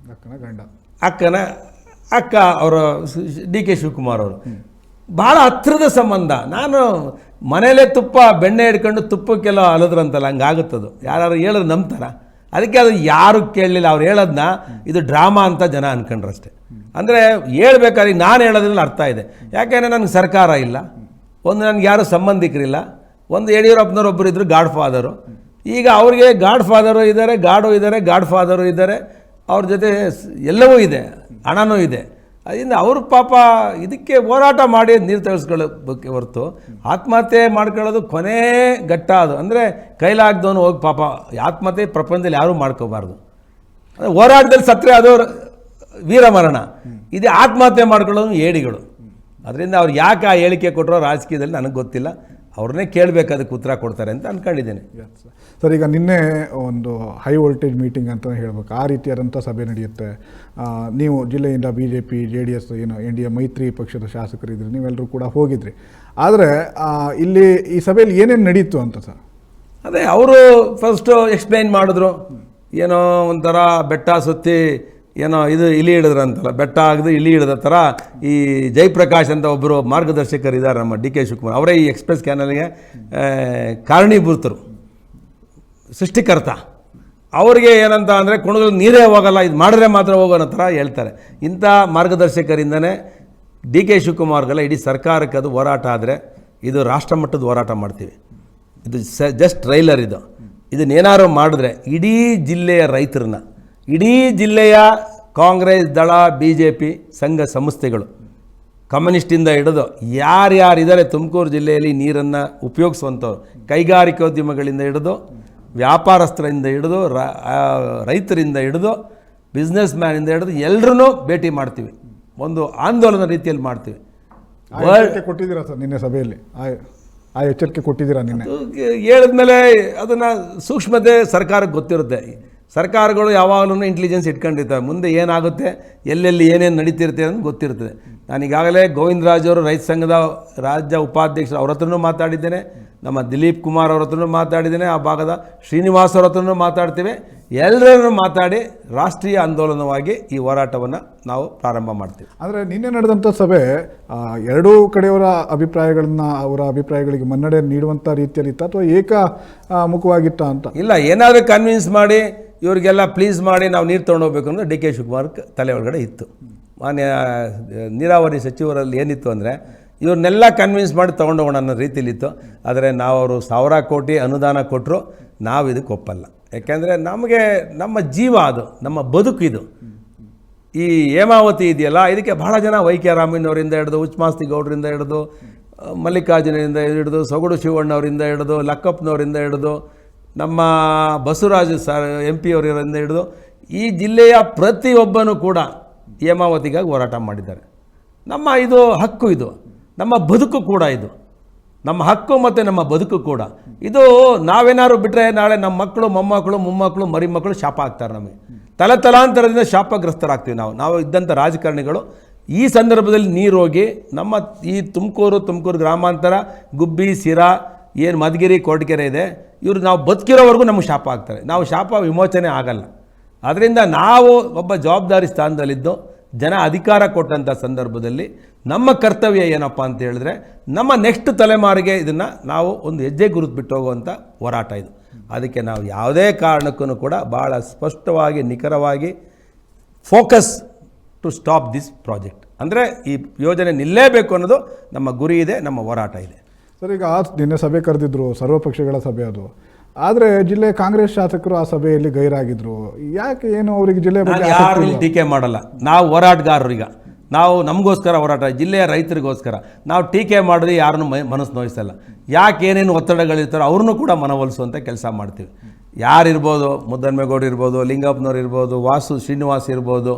ಅಕ್ಕನ ಅಕ್ಕ ಅವರು ಡಿ ಕೆ ಶಿವಕುಮಾರ್ ಅವರು ಭಾಳ ಹತ್ತಿರದ ಸಂಬಂಧ. ನಾನು ಮನೇಲೇ ತುಪ್ಪ ಬೆಣ್ಣೆ ಹಿಡ್ಕೊಂಡು ತುಪ್ಪಕ್ಕೆಲ್ಲ ಅಲದ್ರಂತಲ್ಲ, ಹಂಗಾಗುತ್ತದು. ಯಾರು ಹೇಳಿದ್ರು ನಂಬ್ತಾರ? ಅದಕ್ಕೆ ಅದು ಯಾರು ಕೇಳಲಿಲ್ಲ. ಅವ್ರು ಹೇಳೋದನ್ನ ಇದು ಡ್ರಾಮಾ ಅಂತ ಜನ ಅನ್ಕೊಂಡ್ರು ಅಷ್ಟೇ. ಅಂದರೆ ಹೇಳ್ಬೇಕಾದ್ರೆ ನಾನು ಹೇಳೋದ್ರಲ್ಲಿ ಅರ್ಥ ಇದೆ. ಯಾಕೆಂದರೆ ನನಗೆ ಸರ್ಕಾರ ಇಲ್ಲ, ಒಂದು ನನಗೆ ಯಾರು ಸಂಬಂಧಿಕರಿಲ್ಲ, ಒಂದು ಯಡಿಯೂರಪ್ಪನವರೊಬ್ಬರು ಇದ್ದರು ಗಾಡ್ ಫಾದರು. ಈಗ ಅವ್ರಿಗೆ ಗಾಡ್ ಫಾದರು ಇದ್ದಾರೆ, ಗಾಡ್ ಫಾದರು ಇದ್ದಾರೆ, ಅವ್ರ ಜೊತೆ ಎಲ್ಲವೂ ಇದೆ, ಹಣನೂ ಇದೆ. ಅದರಿಂದ ಅವರು ಪಾಪ ಇದಕ್ಕೆ ಹೋರಾಟ ಮಾಡಿ ನೀರು ತೆಗೆಸ್ಕೊಳ್ಳೋಕ್ಕೆ ಹೊರತು ಆತ್ಮಹತ್ಯೆ ಮಾಡ್ಕೊಳ್ಳೋದು ಕೊನೆ ಘಟ್ಟ. ಅದು ಅಂದರೆ ಕೈಲಾಗ್ದವನು ಹೋಗಿ ಪಾಪ ಆತ್ಮಹತ್ಯೆ ಪ್ರಪಂಚದಲ್ಲಿ ಯಾರೂ ಮಾಡ್ಕೋಬಾರ್ದು. ಅಂದರೆ ಹೋರಾಟದಲ್ಲಿ ಸತ್ತರೆ ಅದು ವೀರಮರಣ, ಇದು ಆತ್ಮಹತ್ಯೆ ಮಾಡ್ಕೊಳ್ಳೋದು ಏಡಿಗಳು. ಅದರಿಂದ ಅವ್ರು ಯಾಕೆ ಆ ಹೇಳಿಕೆ ಕೊಟ್ಟರೋ ರಾಜಕೀಯದಲ್ಲಿ ನನಗೆ ಗೊತ್ತಿಲ್ಲ. ಅವ್ರನ್ನೇ ಕೇಳಬೇಕು, ಅದಕ್ಕೆ ಉತ್ತರ ಕೊಡ್ತಾರೆ ಅಂತ ಅಂದ್ಕೊಂಡಿದ್ದೇನೆ. ಸರ್, ಈಗ ನಿನ್ನೆ ಒಂದು ಹೈ ವೋಲ್ಟೇಜ್ ಮೀಟಿಂಗ್ ಅಂತ ಹೇಳಬೇಕು, ಆ ರೀತಿಯಾದಂಥ ಸಭೆ ನಡೆಯುತ್ತೆ. ನೀವು ಜಿಲ್ಲೆಯಿಂದ BJP JDS ಏನು NDA ಮೈತ್ರಿ ಪಕ್ಷದ ಶಾಸಕರಿದ್ರಿ, ನೀವೆಲ್ಲರೂ ಕೂಡ ಹೋಗಿದ್ರಿ. ಆದರೆ ಇಲ್ಲಿ ಈ ಸಭೆಯಲ್ಲಿ ಏನೇನು ನಡೀತು ಅಂತ ಸರ್? ಅದೇ ಅವರು ಫಸ್ಟು ಎಕ್ಸ್ಪ್ಲೈನ್ ಮಾಡಿದ್ರು. ಏನೋ ಒಂಥರ ಬೆಟ್ಟ ಸುತ್ತಿ ಏನೋ ಇದು ಇಲಿ ಹಿಡಿದ್ರಂತಲ್ಲ, ಬೆಟ್ಟ ಆಗದು ಇಲಿ ಹಿಡಿದ ಥರ ಈ ಜಯಪ್ರಕಾಶ್ ಅಂತ ಒಬ್ಬರು ಮಾರ್ಗದರ್ಶಕರಿದ್ದಾರೆ ನಮ್ಮ ಡಿ ಕೆ ಶಿವಕುಮಾರ್ ಅವರೇ. ಈ ಎಕ್ಸ್ಪ್ರೆಸ್ ಕ್ಯಾನಲ್ಗೆ ಕಾರಣೀಭೂತರು, ಸೃಷ್ಟಿಕರ್ತ. ಅವರಿಗೆ ಏನಂತ ಅಂದರೆ ಕುಣಗಲ್ ನೀರೇ ಹೋಗಲ್ಲ, ಇದು ಮಾಡಿದ್ರೆ ಮಾತ್ರ ಹೋಗೋಣ ಥರ ಹೇಳ್ತಾರೆ. ಇಂಥ ಮಾರ್ಗದರ್ಶಕರಿಂದನೇ ಡಿ ಕೆ ಶಿವಕುಮಾರ್ಗೆಲ್ಲ ಇಡೀ ಸರ್ಕಾರಕ್ಕೆ ಅದು ಹೋರಾಟ ಆದರೆ ಇದು ರಾಷ್ಟ್ರ ಮಟ್ಟದ ಹೋರಾಟ ಮಾಡ್ತೀವಿ. ಇದು ಜಸ್ಟ್ ಟ್ರೈಲರ್. ಇದನ್ನೇನಾದ್ರು ಮಾಡಿದ್ರೆ ಇಡೀ ಜಿಲ್ಲೆಯ ರೈತರನ್ನ, ಇಡೀ ಜಿಲ್ಲೆಯ ಕಾಂಗ್ರೆಸ್ ದಳ, BJP ಸಂಘ ಸಂಸ್ಥೆಗಳು, ಕಮ್ಯುನಿಸ್ಟಿಂದ ಹಿಡಿದು ಯಾರ್ಯಾರಿದ್ದಾರೆ ತುಮಕೂರು ಜಿಲ್ಲೆಯಲ್ಲಿ ನೀರನ್ನು ಉಪಯೋಗಿಸುವಂಥವ್ರು, ಕೈಗಾರಿಕೋದ್ಯಮಗಳಿಂದ ಹಿಡಿದು, ವ್ಯಾಪಾರಸ್ಥರಿಂದ ಹಿಡಿದು, ರೈತರಿಂದ ಹಿಡಿದು, ಬಿಸ್ನೆಸ್ ಮ್ಯಾನಿಂದ ಹಿಡಿದು ಎಲ್ಲರೂ ಭೇಟಿ ಮಾಡ್ತೀವಿ. ಒಂದು ಆಂದೋಲನ ರೀತಿಯಲ್ಲಿ ಮಾಡ್ತೀವಿ. ಕೊಟ್ಟಿದ್ದೀರಾ ಸರ್ ನಿನ್ನೆ ಸಭೆಯಲ್ಲಿ? ಆ ಎಚ್ಚರಿಕೆ ಕೊಟ್ಟಿದ್ದೀರಾ ನಿನ್ನೆ? ಹೇಳಿದ್ಮೇಲೆ ಅದನ್ನು ಸೂಕ್ಷ್ಮತೆ ಸರ್ಕಾರಕ್ಕೆ ಗೊತ್ತಿರುತ್ತೆ. ಸರ್ಕಾರಗಳು ಯಾವಾಗಲೂ ಇಂಟೆಲಿಜೆನ್ಸ್ ಇಟ್ಕೊಂಡಿರ್ತವೆ. ಮುಂದೆ ಏನಾಗುತ್ತೆ, ಎಲ್ಲೆಲ್ಲಿ ಏನೇನು ನಡೀತಿರುತ್ತೆ ಅಂತ ಗೊತ್ತಿರ್ತದೆ. ನಾನೀಗಾಗಲೇ ಗೋವಿಂದರಾಜ್ ಅವರು ರೈತ ಸಂಘದ ರಾಜ್ಯ ಉಪಾಧ್ಯಕ್ಷರು, ಅವ್ರ ಹತ್ರನೂ ಮಾತಾಡಿದ್ದೇನೆ. ನಮ್ಮ ದಿಲೀಪ್ ಕುಮಾರ್ ಅವ್ರ ಹತ್ರನೂ ಮಾತಾಡಿದ್ದೇನೆ. ಆ ಭಾಗದ ಶ್ರೀನಿವಾಸ್ ಅವ್ರ ಹತ್ರನೂ ಮಾತಾಡ್ತೀವಿ. ಎಲ್ಲರನ್ನೂ ಮಾತಾಡಿ ರಾಷ್ಟ್ರೀಯ ಆಂದೋಲನವಾಗಿ ಈ ಹೋರಾಟವನ್ನು ನಾವು ಪ್ರಾರಂಭ ಮಾಡ್ತೀವಿ. ಆದರೆ ನಿನ್ನೆ ನಡೆದಂಥ ಸಭೆ ಎರಡೂ ಕಡೆಯವರ ಅಭಿಪ್ರಾಯಗಳನ್ನು, ಅವರ ಅಭಿಪ್ರಾಯಗಳಿಗೆ ಮನ್ನಣೆ ನೀಡುವಂಥ ರೀತಿಯಲ್ಲಿ ಇತ್ತ ಅಥವಾ ಏಕಮುಖವಾಗಿತ್ತ ಅಂತ? ಇಲ್ಲ, ಏನಾದರೂ ಕನ್ವಿನ್ಸ್ ಮಾಡಿ ಇವರಿಗೆಲ್ಲ ಪ್ಲೀಸ್ ಮಾಡಿ ನಾವು ನೀರು ತೊಗೊಂಡೋಗ್ಬೇಕು ಅಂದರೆ ಡಿ ಕೆ ಶಿವಕುಮಾರ್ ತಲೆ ಒಳಗಡೆ ಇತ್ತು. ಮಾನ್ಯ ನೀರಾವರಿ ಸಚಿವರಲ್ಲಿ ಏನಿತ್ತು ಅಂದರೆ ಇವ್ರನ್ನೆಲ್ಲ ಕನ್ವಿನ್ಸ್ ಮಾಡಿ ತೊಗೊಂಡೋಗೋಣ ಅನ್ನೋ ರೀತಿಲಿತ್ತು. ಆದರೆ ನಾವು ಅವರು 1000 ಕೋಟಿ ಅನುದಾನ ಕೊಟ್ಟರು, ನಾವು ಇದಕ್ಕೆ ಒಪ್ಪಲ್ಲ. ಯಾಕೆಂದರೆ ನಮಗೆ ನಮ್ಮ ಜೀವ ಅದು, ನಮ್ಮ ಬದುಕು ಇದು. ಈ ಹೇಮಾವತಿ ಇದೆಯಲ್ಲ, ಇದಕ್ಕೆ ಬಹಳ ಜನ ವೈಕೆ ರಾಮಯ್ಯನವರಿಂದ ಹಿಡಿದು, ಉಚ್ಮಾಸ್ತಿ ಗೌಡರಿಂದ ಹಿಡಿದು, ಮಲ್ಲಿಕಾರ್ಜುನರಿಂದ ಹಿಡಿದು, ಸೊಗಡು ಶಿವಣ್ಣವರಿಂದ ಹಿಡಿದು, ಲಕ್ಕಪ್ಪನವರಿಂದ ಹಿಡಿದು, ನಮ್ಮ ಬಸವರಾಜ್ MP ಅವರಿಂದ ಹಿಡಿದು ಈ ಜಿಲ್ಲೆಯ ಪ್ರತಿಯೊಬ್ಬನೂ ಕೂಡ ಹೇಮಾವತಿಗಾಗಿ ಹೋರಾಟ ಮಾಡಿದ್ದಾರೆ. ನಮ್ಮ ಇದು ಹಕ್ಕು, ಇದು ನಮ್ಮ ಬದುಕು ಕೂಡ. ಇದು ನಮ್ಮ ಹಕ್ಕು ಮತ್ತು ನಮ್ಮ ಬದುಕು ಕೂಡ. ಇದು ನಾವೇನಾದ್ರು ಬಿಟ್ಟರೆ ನಾಳೆ ನಮ್ಮ ಮಕ್ಕಳು ಮೊಮ್ಮಕ್ಕಳು ಮೊಮ್ಮಕ್ಕಳು ಮರಿಮಕ್ಕಳು ಶಾಪ ಆಗ್ತಾರೆ. ನಮಗೆ ತಲಾಂತರದಿಂದ ಶಾಪಗ್ರಸ್ತರಾಗ್ತೀವಿ ನಾವು ಇದ್ದಂಥ ರಾಜಕಾರಣಿಗಳು. ಈ ಸಂದರ್ಭದಲ್ಲಿ ನೀರೋಗಿ ನಮ್ಮ ಈ ತುಮಕೂರು ಗ್ರಾಮಾಂತರ, ಗುಬ್ಬಿ, ಸಿರಾ, ಏನು ಮಧುಗಿರಿ, ಕೊರಟಗೆರೆ ಇದೆ, ಇವರು ನಾವು ಬದುಕಿರೋವರೆಗೂ ನಮಗೆ ಶಾಪ ಆಗ್ತಾರೆ. ನಾವು ಶಾಪ ವಿಮೋಚನೆ ಆಗಲ್ಲ. ಅದರಿಂದ ನಾವು ಒಬ್ಬ ಜವಾಬ್ದಾರಿ ಸ್ಥಾನದಲ್ಲಿದ್ದು ಜನ ಅಧಿಕಾರ ಕೊಟ್ಟಂಥ ಸಂದರ್ಭದಲ್ಲಿ ನಮ್ಮ ಕರ್ತವ್ಯ ಏನಪ್ಪ ಅಂತ ಹೇಳಿದ್ರೆ, ನಮ್ಮ ನೆಕ್ಸ್ಟ್ ತಲೆಮಾರಿಗೆ ಇದನ್ನು ನಾವು ಒಂದು ಹೆಜ್ಜೆ ಗುರುತು ಬಿಟ್ಟು ಹೋಗುವಂಥ ಹೋರಾಟ ಇದು. ಅದಕ್ಕೆ ನಾವು ಯಾವುದೇ ಕಾರಣಕ್ಕೂ ಕೂಡ ಭಾಳ ಸ್ಪಷ್ಟವಾಗಿ ನಿಖರವಾಗಿ focus to stop this project, ಅಂದರೆ ಈ ಯೋಜನೆ ನಿಲ್ಲೇಬೇಕು ಅನ್ನೋದು ನಮ್ಮ ಗುರಿ ಇದೆ, ನಮ್ಮ ಹೋರಾಟ ಇದೆ. ಸರ್, ಈಗ ನಿನ್ನೆ ಸಭೆ ಕರೆದಿದ್ರು, ಸರ್ವಪಕ್ಷಗಳ ಸಭೆ ಅದು. ಆದರೆ ಜಿಲ್ಲೆ ಕಾಂಗ್ರೆಸ್ ಶಾಸಕರು ಆ ಸಭೆಯಲ್ಲಿ ಗೈರಾಗಿದ್ರು. ಯಾಕೆ, ಏನು ಅವರಿಗೆ ಜಿಲ್ಲೆ ಬಗ್ಗೆ ಯಾರು ಟೀಕೆ ಮಾಡಲ್ಲ. ನಾವು ಹೋರಾಟಗಾರರೀಗ ನಾವು ನಮಗೋಸ್ಕರ ಹೋರಾಟ, ಜಿಲ್ಲೆಯ ರೈತರಿಗೋಸ್ಕರ ನಾವು ಟೀಕೆ ಮಾಡಿದ್ರೆ ಯಾರನ್ನು ಮನಸ್ಸು ನೋಯಿಸಲ್ಲ. ಯಾಕೆ ಏನೇನು ಒತ್ತಡಗಳಿರ್ತಾರೋ ಅವ್ರನ್ನೂ ಕೂಡ ಮನವೊಲಿಸುವಂಥ ಕೆಲಸ ಮಾಡ್ತೀವಿ. ಯಾರಿರ್ಬೋದು, ಮುದ್ದನ್ಮೇಗೌಡ ಇರ್ಬೋದು, ಲಿಂಗಪ್ಪನವ್ರು ಇರ್ಬೋದು, ವಾಸು ಶ್ರೀನಿವಾಸ್ ಇರ್ಬೋದು,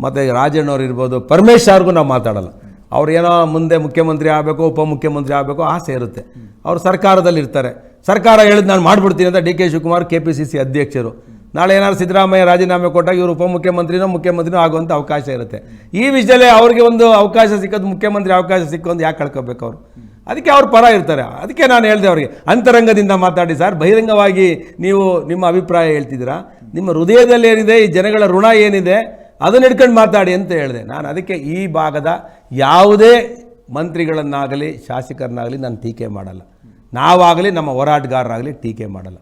ಮತ್ತು ರಾಜಣ್ಣವ್ರು ಇರ್ಬೋದು, ಪರಮೇಶ್ವರ್ಗೂ ನಾವು ಮಾತಾಡಲ್ಲ. ಅವ್ರು ಏನೋ ಮುಂದೆ ಮುಖ್ಯಮಂತ್ರಿ ಆಗಬೇಕು, ಉಪಮುಖ್ಯಮಂತ್ರಿ ಆಗಬೇಕು ಆಸೆ ಇರುತ್ತೆ. ಅವರು ಸರ್ಕಾರದಲ್ಲಿ ಇರ್ತಾರೆ. ಸರ್ಕಾರ ಹೇಳಿದ್ ನಾನು ಮಾಡಿಬಿಡ್ತೀನಿ ಅಂತ DK ಶಿವಕುಮಾರ್ KPCC ಅಧ್ಯಕ್ಷರು. ನಾಳೆ ಏನಾದ್ರು ಸಿದ್ದರಾಮಯ್ಯ ರಾಜೀನಾಮೆ ಕೊಟ್ಟಾಗ ಇವರು ಮುಖ್ಯಮಂತ್ರಿನೂ ಆಗುವಂಥ ಅವಕಾಶ ಇರುತ್ತೆ. ಈ ವಿಷಯದಲ್ಲೇ ಅವ್ರಿಗೆ ಒಂದು ಅವಕಾಶ ಸಿಕ್ಕೋದು, ಮುಖ್ಯಮಂತ್ರಿ ಅವಕಾಶ ಸಿಕ್ಕೋದು ಯಾಕೆ ಕಳ್ಕೋಬೇಕು ಅವರು? ಅದಕ್ಕೆ ಅವ್ರ ಪರ ಇರ್ತಾರೆ. ಅದಕ್ಕೆ ನಾನು ಹೇಳಿದೆ ಅವರಿಗೆ, ಅಂತರಂಗದಿಂದ ಮಾತಾಡಿ ಸರ್, ಬಹಿರಂಗವಾಗಿ ನೀವು ನಿಮ್ಮ ಅಭಿಪ್ರಾಯ ಹೇಳ್ತಿದ್ದೀರಾ, ನಿಮ್ಮ ಹೃದಯದಲ್ಲಿ ಏನಿದೆ, ಈ ಜನಗಳ ಋಣ ಏನಿದೆ ಅದನ್ನ ಹಿಡ್ಕೊಂಡು ಮಾತಾಡಿ ಅಂತ ಹೇಳಿದೆ ನಾನು. ಅದಕ್ಕೆ ಈ ಭಾಗದ ಯಾವುದೇ ಮಂತ್ರಿಗಳನ್ನಾಗಲಿ ಶಾಸಕರನ್ನಾಗಲಿ ನಾನು ಟೀಕೆ ಮಾಡಲ್ಲ. ನಾವಾಗಲಿ ನಮ್ಮ ಹೋರಾಟಗಾರರಾಗಲಿ ಟೀಕೆ ಮಾಡಲ್ಲ.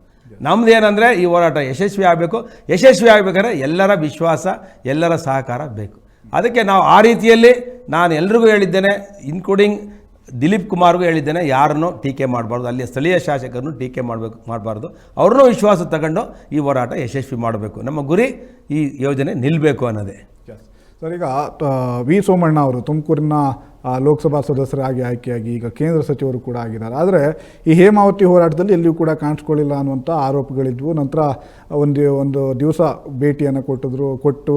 ನಮ್ದು ಏನಂದರೆ ಈ ಹೋರಾಟ ಯಶಸ್ವಿ ಆಗಬೇಕಾದ್ರೆ ಎಲ್ಲರ ವಿಶ್ವಾಸ, ಎಲ್ಲರ ಸಹಕಾರ ಬೇಕು. ಅದಕ್ಕೆ ನಾವು ಆ ರೀತಿಯಲ್ಲಿ ನಾನು ಎಲ್ರಿಗೂ ಹೇಳಿದ್ದೇನೆ, ಇನ್ಕ್ಲೂಡಿಂಗ್ ದಿಲೀಪ್ ಕುಮಾರ್ಗೂ ಹೇಳಿದ್ದೇನೆ, ಯಾರನ್ನೂ ಟೀಕೆ ಮಾಡಬಾರ್ದು, ಅಲ್ಲಿ ಸ್ಥಳೀಯ ಶಾಸಕರನ್ನು ಟೀಕೆ ಮಾಡಬಾರ್ದು, ಅವ್ರನ್ನೂ ವಿಶ್ವಾಸ ತಗೊಂಡು ಈ ಹೋರಾಟ ಯಶಸ್ವಿ ಮಾಡಬೇಕು. ನಮ್ಮ ಗುರಿ ಈ ಯೋಜನೆ ನಿಲ್ಲಬೇಕು ಅನ್ನೋದೇ. ಸರ್, ಈಗ ವಿ ಸೋಮಣ್ಣ ಅವರು ತುಮಕೂರಿನ ಲೋಕಸಭಾ ಸದಸ್ಯರಾಗಿ ಆಯ್ಕೆಯಾಗಿ ಈಗ ಕೇಂದ್ರ ಸಚಿವರು ಕೂಡ ಆಗಿದ್ದಾರೆ. ಆದರೆ ಈ ಹೇಮಾವತಿ ಹೋರಾಟದಲ್ಲಿ ಎಲ್ಲಿಯೂ ಕೂಡ ಕಾಣಿಸ್ಕೊಳ್ಳಿಲ್ಲ ಅನ್ನುವಂಥ ಆರೋಪಗಳಿದ್ವು. ನಂತರ ಒಂದು ದಿವಸ ಭೇಟಿಯನ್ನು ಕೊಟ್ಟು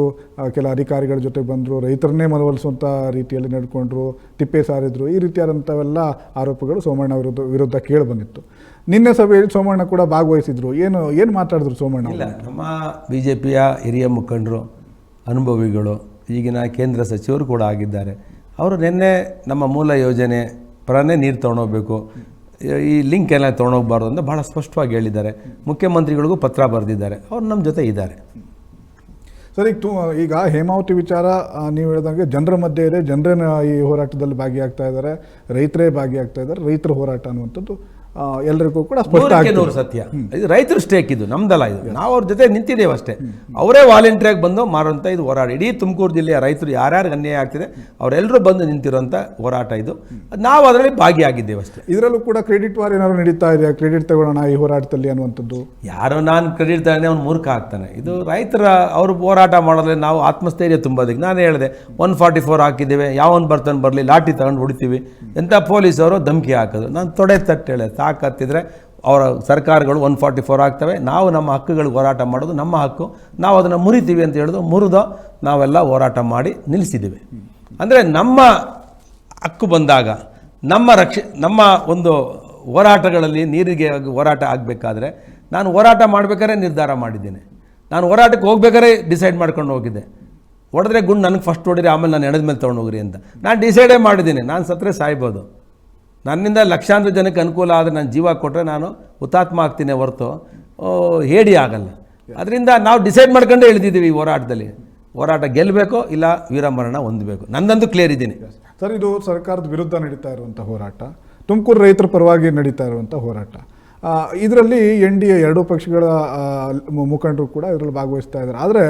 ಕೆಲ ಅಧಿಕಾರಿಗಳ ಜೊತೆ ಬಂದರು, ರೈತರನ್ನೇ ಮನವೊಲಿಸುವಂಥ ರೀತಿಯಲ್ಲಿ ನಡ್ಕೊಂಡ್ರು, ತಿಪ್ಪೆ ಸಾರಿದ್ರು. ಈ ರೀತಿಯಾದಂಥವೆಲ್ಲ ಆರೋಪಗಳು ಸೋಮಣ್ಣ ವಿರುದ್ಧ ಕೇಳಿ ಬಂದಿತ್ತು. ನಿನ್ನೆ ಸಭೆಯಲ್ಲಿ ಸೋಮಣ್ಣ ಕೂಡ ಭಾಗವಹಿಸಿದ್ರು. ಏನು ಮಾತಾಡಿದ್ರು ಸೋಮಣ್ಣ? ಇಲ್ಲ, ನಮ್ಮ BJPಯ ಹಿರಿಯ ಮುಖಂಡರು, ಅನುಭವಿಗಳು, ಈಗಿನ ಕೇಂದ್ರ ಸಚಿವರು ಕೂಡ ಆಗಿದ್ದಾರೆ. ಅವರು ನಿನ್ನೆ ನಮ್ಮ ಮೂಲ ಯೋಜನೆ ಪರನೇ ನೀರು ತೊಗೊಂಡೋಗ್ಬೇಕು, ಈ ಲಿಂಕ್ ಎಲ್ಲ ತೊಗೊಂಡೋಗ್ಬಾರ್ದು ಅಂತ ಭಾಳ ಸ್ಪಷ್ಟವಾಗಿ ಹೇಳಿದ್ದಾರೆ. ಮುಖ್ಯಮಂತ್ರಿಗಳಿಗೂ ಪತ್ರ ಬರೆದಿದ್ದಾರೆ. ಅವ್ರು ನಮ್ಮ ಜೊತೆ ಇದ್ದಾರೆ. ಸರ್, ಈಗ ಹೇಮಾವತಿ ವಿಚಾರ ನೀವು ಹೇಳಿದಂಗೆ ಜನರ ಮಧ್ಯೆ ಇದೆ, ಜನರೇ ಈ ಹೋರಾಟದಲ್ಲಿ ಭಾಗಿಯಾಗ್ತಾ ಇದ್ದಾರೆ, ರೈತರೇ ಭಾಗಿಯಾಗ್ತಾ ಇದ್ದಾರೆ. ರೈತರ ಹೋರಾಟ ಅನ್ನುವಂಥದ್ದು ಎಲ್ಲರಿಗೂ ಕೂಡ ಸತ್ಯ. ಇದು ರೈತರ ಸ್ಟೇಕ್, ಇದು ನಮ್ದಲ್ಲ. ಇದು ನಾವು ಅವ್ರ ಜೊತೆ ನಿಂತಿದ್ದೇವೆ ಅಷ್ಟೇ. ಅವರೇ ವಾಲಂಟಿಯರಾಗಿ ಬಂದು ಮಾರುವಂಥ ಇದು ಹೋರಾಟ. ಇಡೀ ತುಮಕೂರು ಜಿಲ್ಲೆಯ ರೈತರು ಯಾರ್ಯಾರು ಅನ್ಯಾಯ ಆಗ್ತಿದೆ ಅವರೆಲ್ಲರೂ ಬಂದು ನಿಂತಿರುವಂಥ ಹೋರಾಟ ಇದು. ನಾವು ಅದರಲ್ಲಿ ಭಾಗಿಯಾಗಿದ್ದೇವೆ ಅಷ್ಟೇ. ಇದರಲ್ಲೂ ಕೂಡ ಕ್ರೆಡಿಟ್ ವಾರ್ ಏನಾದ್ರು ನಡೀತಾ ಇದೆ, ಕ್ರೆಡಿಟ್ ತಗೊಳ್ಳೋಣ ಈ ಹೋರಾಟದಲ್ಲಿ ಅನ್ನುವಂಥದ್ದು. ಯಾರೋ ನಾನು ಕ್ರೆಡಿಟ್ ತಗೊಂಡೆ ಅವ್ನು ಮೂರ್ಖ ಆಗ್ತಾನೆ. ಇದು ರೈತರ ಅವರು ಹೋರಾಟ ಮಾಡೋದ್ರೆ ನಾವು ಆತ್ಮಸ್ಥೈರ್ಯ ತುಂಬೋದಕ್ಕೆ ನಾನು ಹೇಳಿದೆ, 144 ಹಾಕಿದ್ದೇವೆ, ಯಾವನು ಬರ್ತಾನೆ ಬರಲಿ, ಲಾಠಿ ತಗೊಂಡು ಹೊಡಿತೀವಿ ಅಂತ ಪೊಲೀಸವರು ಧಮಕಿ ಹಾಕೋದು. ನಾನು ತೊಡೆ ತಟ್ಟು ಹೇಳಿ ಸಾಕತ್ತಿದ್ರೆ ಅವರ ಸರ್ಕಾರಗಳು 144 ಆಗ್ತವೆ. ನಾವು ನಮ್ಮ ಹಕ್ಕುಗಳಿಗೆ ಹೋರಾಟ ಮಾಡೋದು ನಮ್ಮ ಹಕ್ಕು, ನಾವು ಅದನ್ನು ಮುರಿತೀವಿ ಅಂತ ಹೇಳೋದು ಮುರಿದು ನಾವೆಲ್ಲ ಹೋರಾಟ ಮಾಡಿ ನಿಲ್ಲಿಸಿದ್ದೀವಿ. ಅಂದರೆ ನಮ್ಮ ಹಕ್ಕು ಬಂದಾಗ ನಮ್ಮ ಒಂದು ಹೋರಾಟಗಳಲ್ಲಿ ನೀರಿಗೆ ಹೋರಾಟ ಆಗಬೇಕಾದ್ರೆ ನಾನು ಹೋರಾಟ ಮಾಡಬೇಕಾದ್ರೆ ನಿರ್ಧಾರ ಮಾಡಿದ್ದೇನೆ. ನಾನು ಹೋರಾಟಕ್ಕೆ ಹೋಗ್ಬೇಕಾದ್ರೆ ಡಿಸೈಡ್ ಮಾಡ್ಕೊಂಡು ಹೋಗಿದ್ದೆ. ಹೊಡೆದ್ರೆ ಗುಂಡು ನನಗೆ ಫಸ್ಟ್ ಹೊಡಿರಿ, ಆಮೇಲೆ ನಾನು ಎಣದ ಮೇಲೆ ತೊಗೊಂಡೋಗ್ರಿ ಅಂತ ನಾನು ಡಿಸೈಡೇ ಮಾಡಿದ್ದೀನಿ. ನಾನು ಸತ್ತರೆ ಸಾಯ್ಬೋದು, ನನ್ನಿಂದ ಲಕ್ಷಾಂತರ ಜನಕ್ಕೆ ಅನುಕೂಲ ಆದರೆ ನಾನು ಜೀವ ಕೊಟ್ಟರೆ ನಾನು ಹುತಾತ್ಮ ಆಗ್ತೀನಿ ಹೊರತು ಹೇಡಿ ಆಗಲ್ಲ. ಅದರಿಂದ ನಾವು ಡಿಸೈಡ್ ಮಾಡ್ಕೊಂಡೇ ಇಳಿದಿದ್ದೀವಿ ಈ ಹೋರಾಟದಲ್ಲಿ. ಹೋರಾಟ ಗೆಲ್ಲಬೇಕು, ಇಲ್ಲ ವೀರಮರಣ ಹೊಂದಬೇಕು. ನಂದಂತೂ ಕ್ಲಿಯರ್ ಇದ್ದೀನಿ. ಸರ್, ಇದು ಸರ್ಕಾರದ ವಿರುದ್ಧ ನಡೀತಾ ಇರುವಂಥ ಹೋರಾಟ, ತುಮಕೂರು ರೈತರ ಪರವಾಗಿ ನಡೀತಾ ಇರುವಂಥ ಹೋರಾಟ. ಇದರಲ್ಲಿ NDA ಎರಡೂ ಪಕ್ಷಗಳ ಮುಖಂಡರು ಕೂಡ ಇದರಲ್ಲಿ ಭಾಗವಹಿಸ್ತಾ ಇದ್ದಾರೆ. ಆದರೆ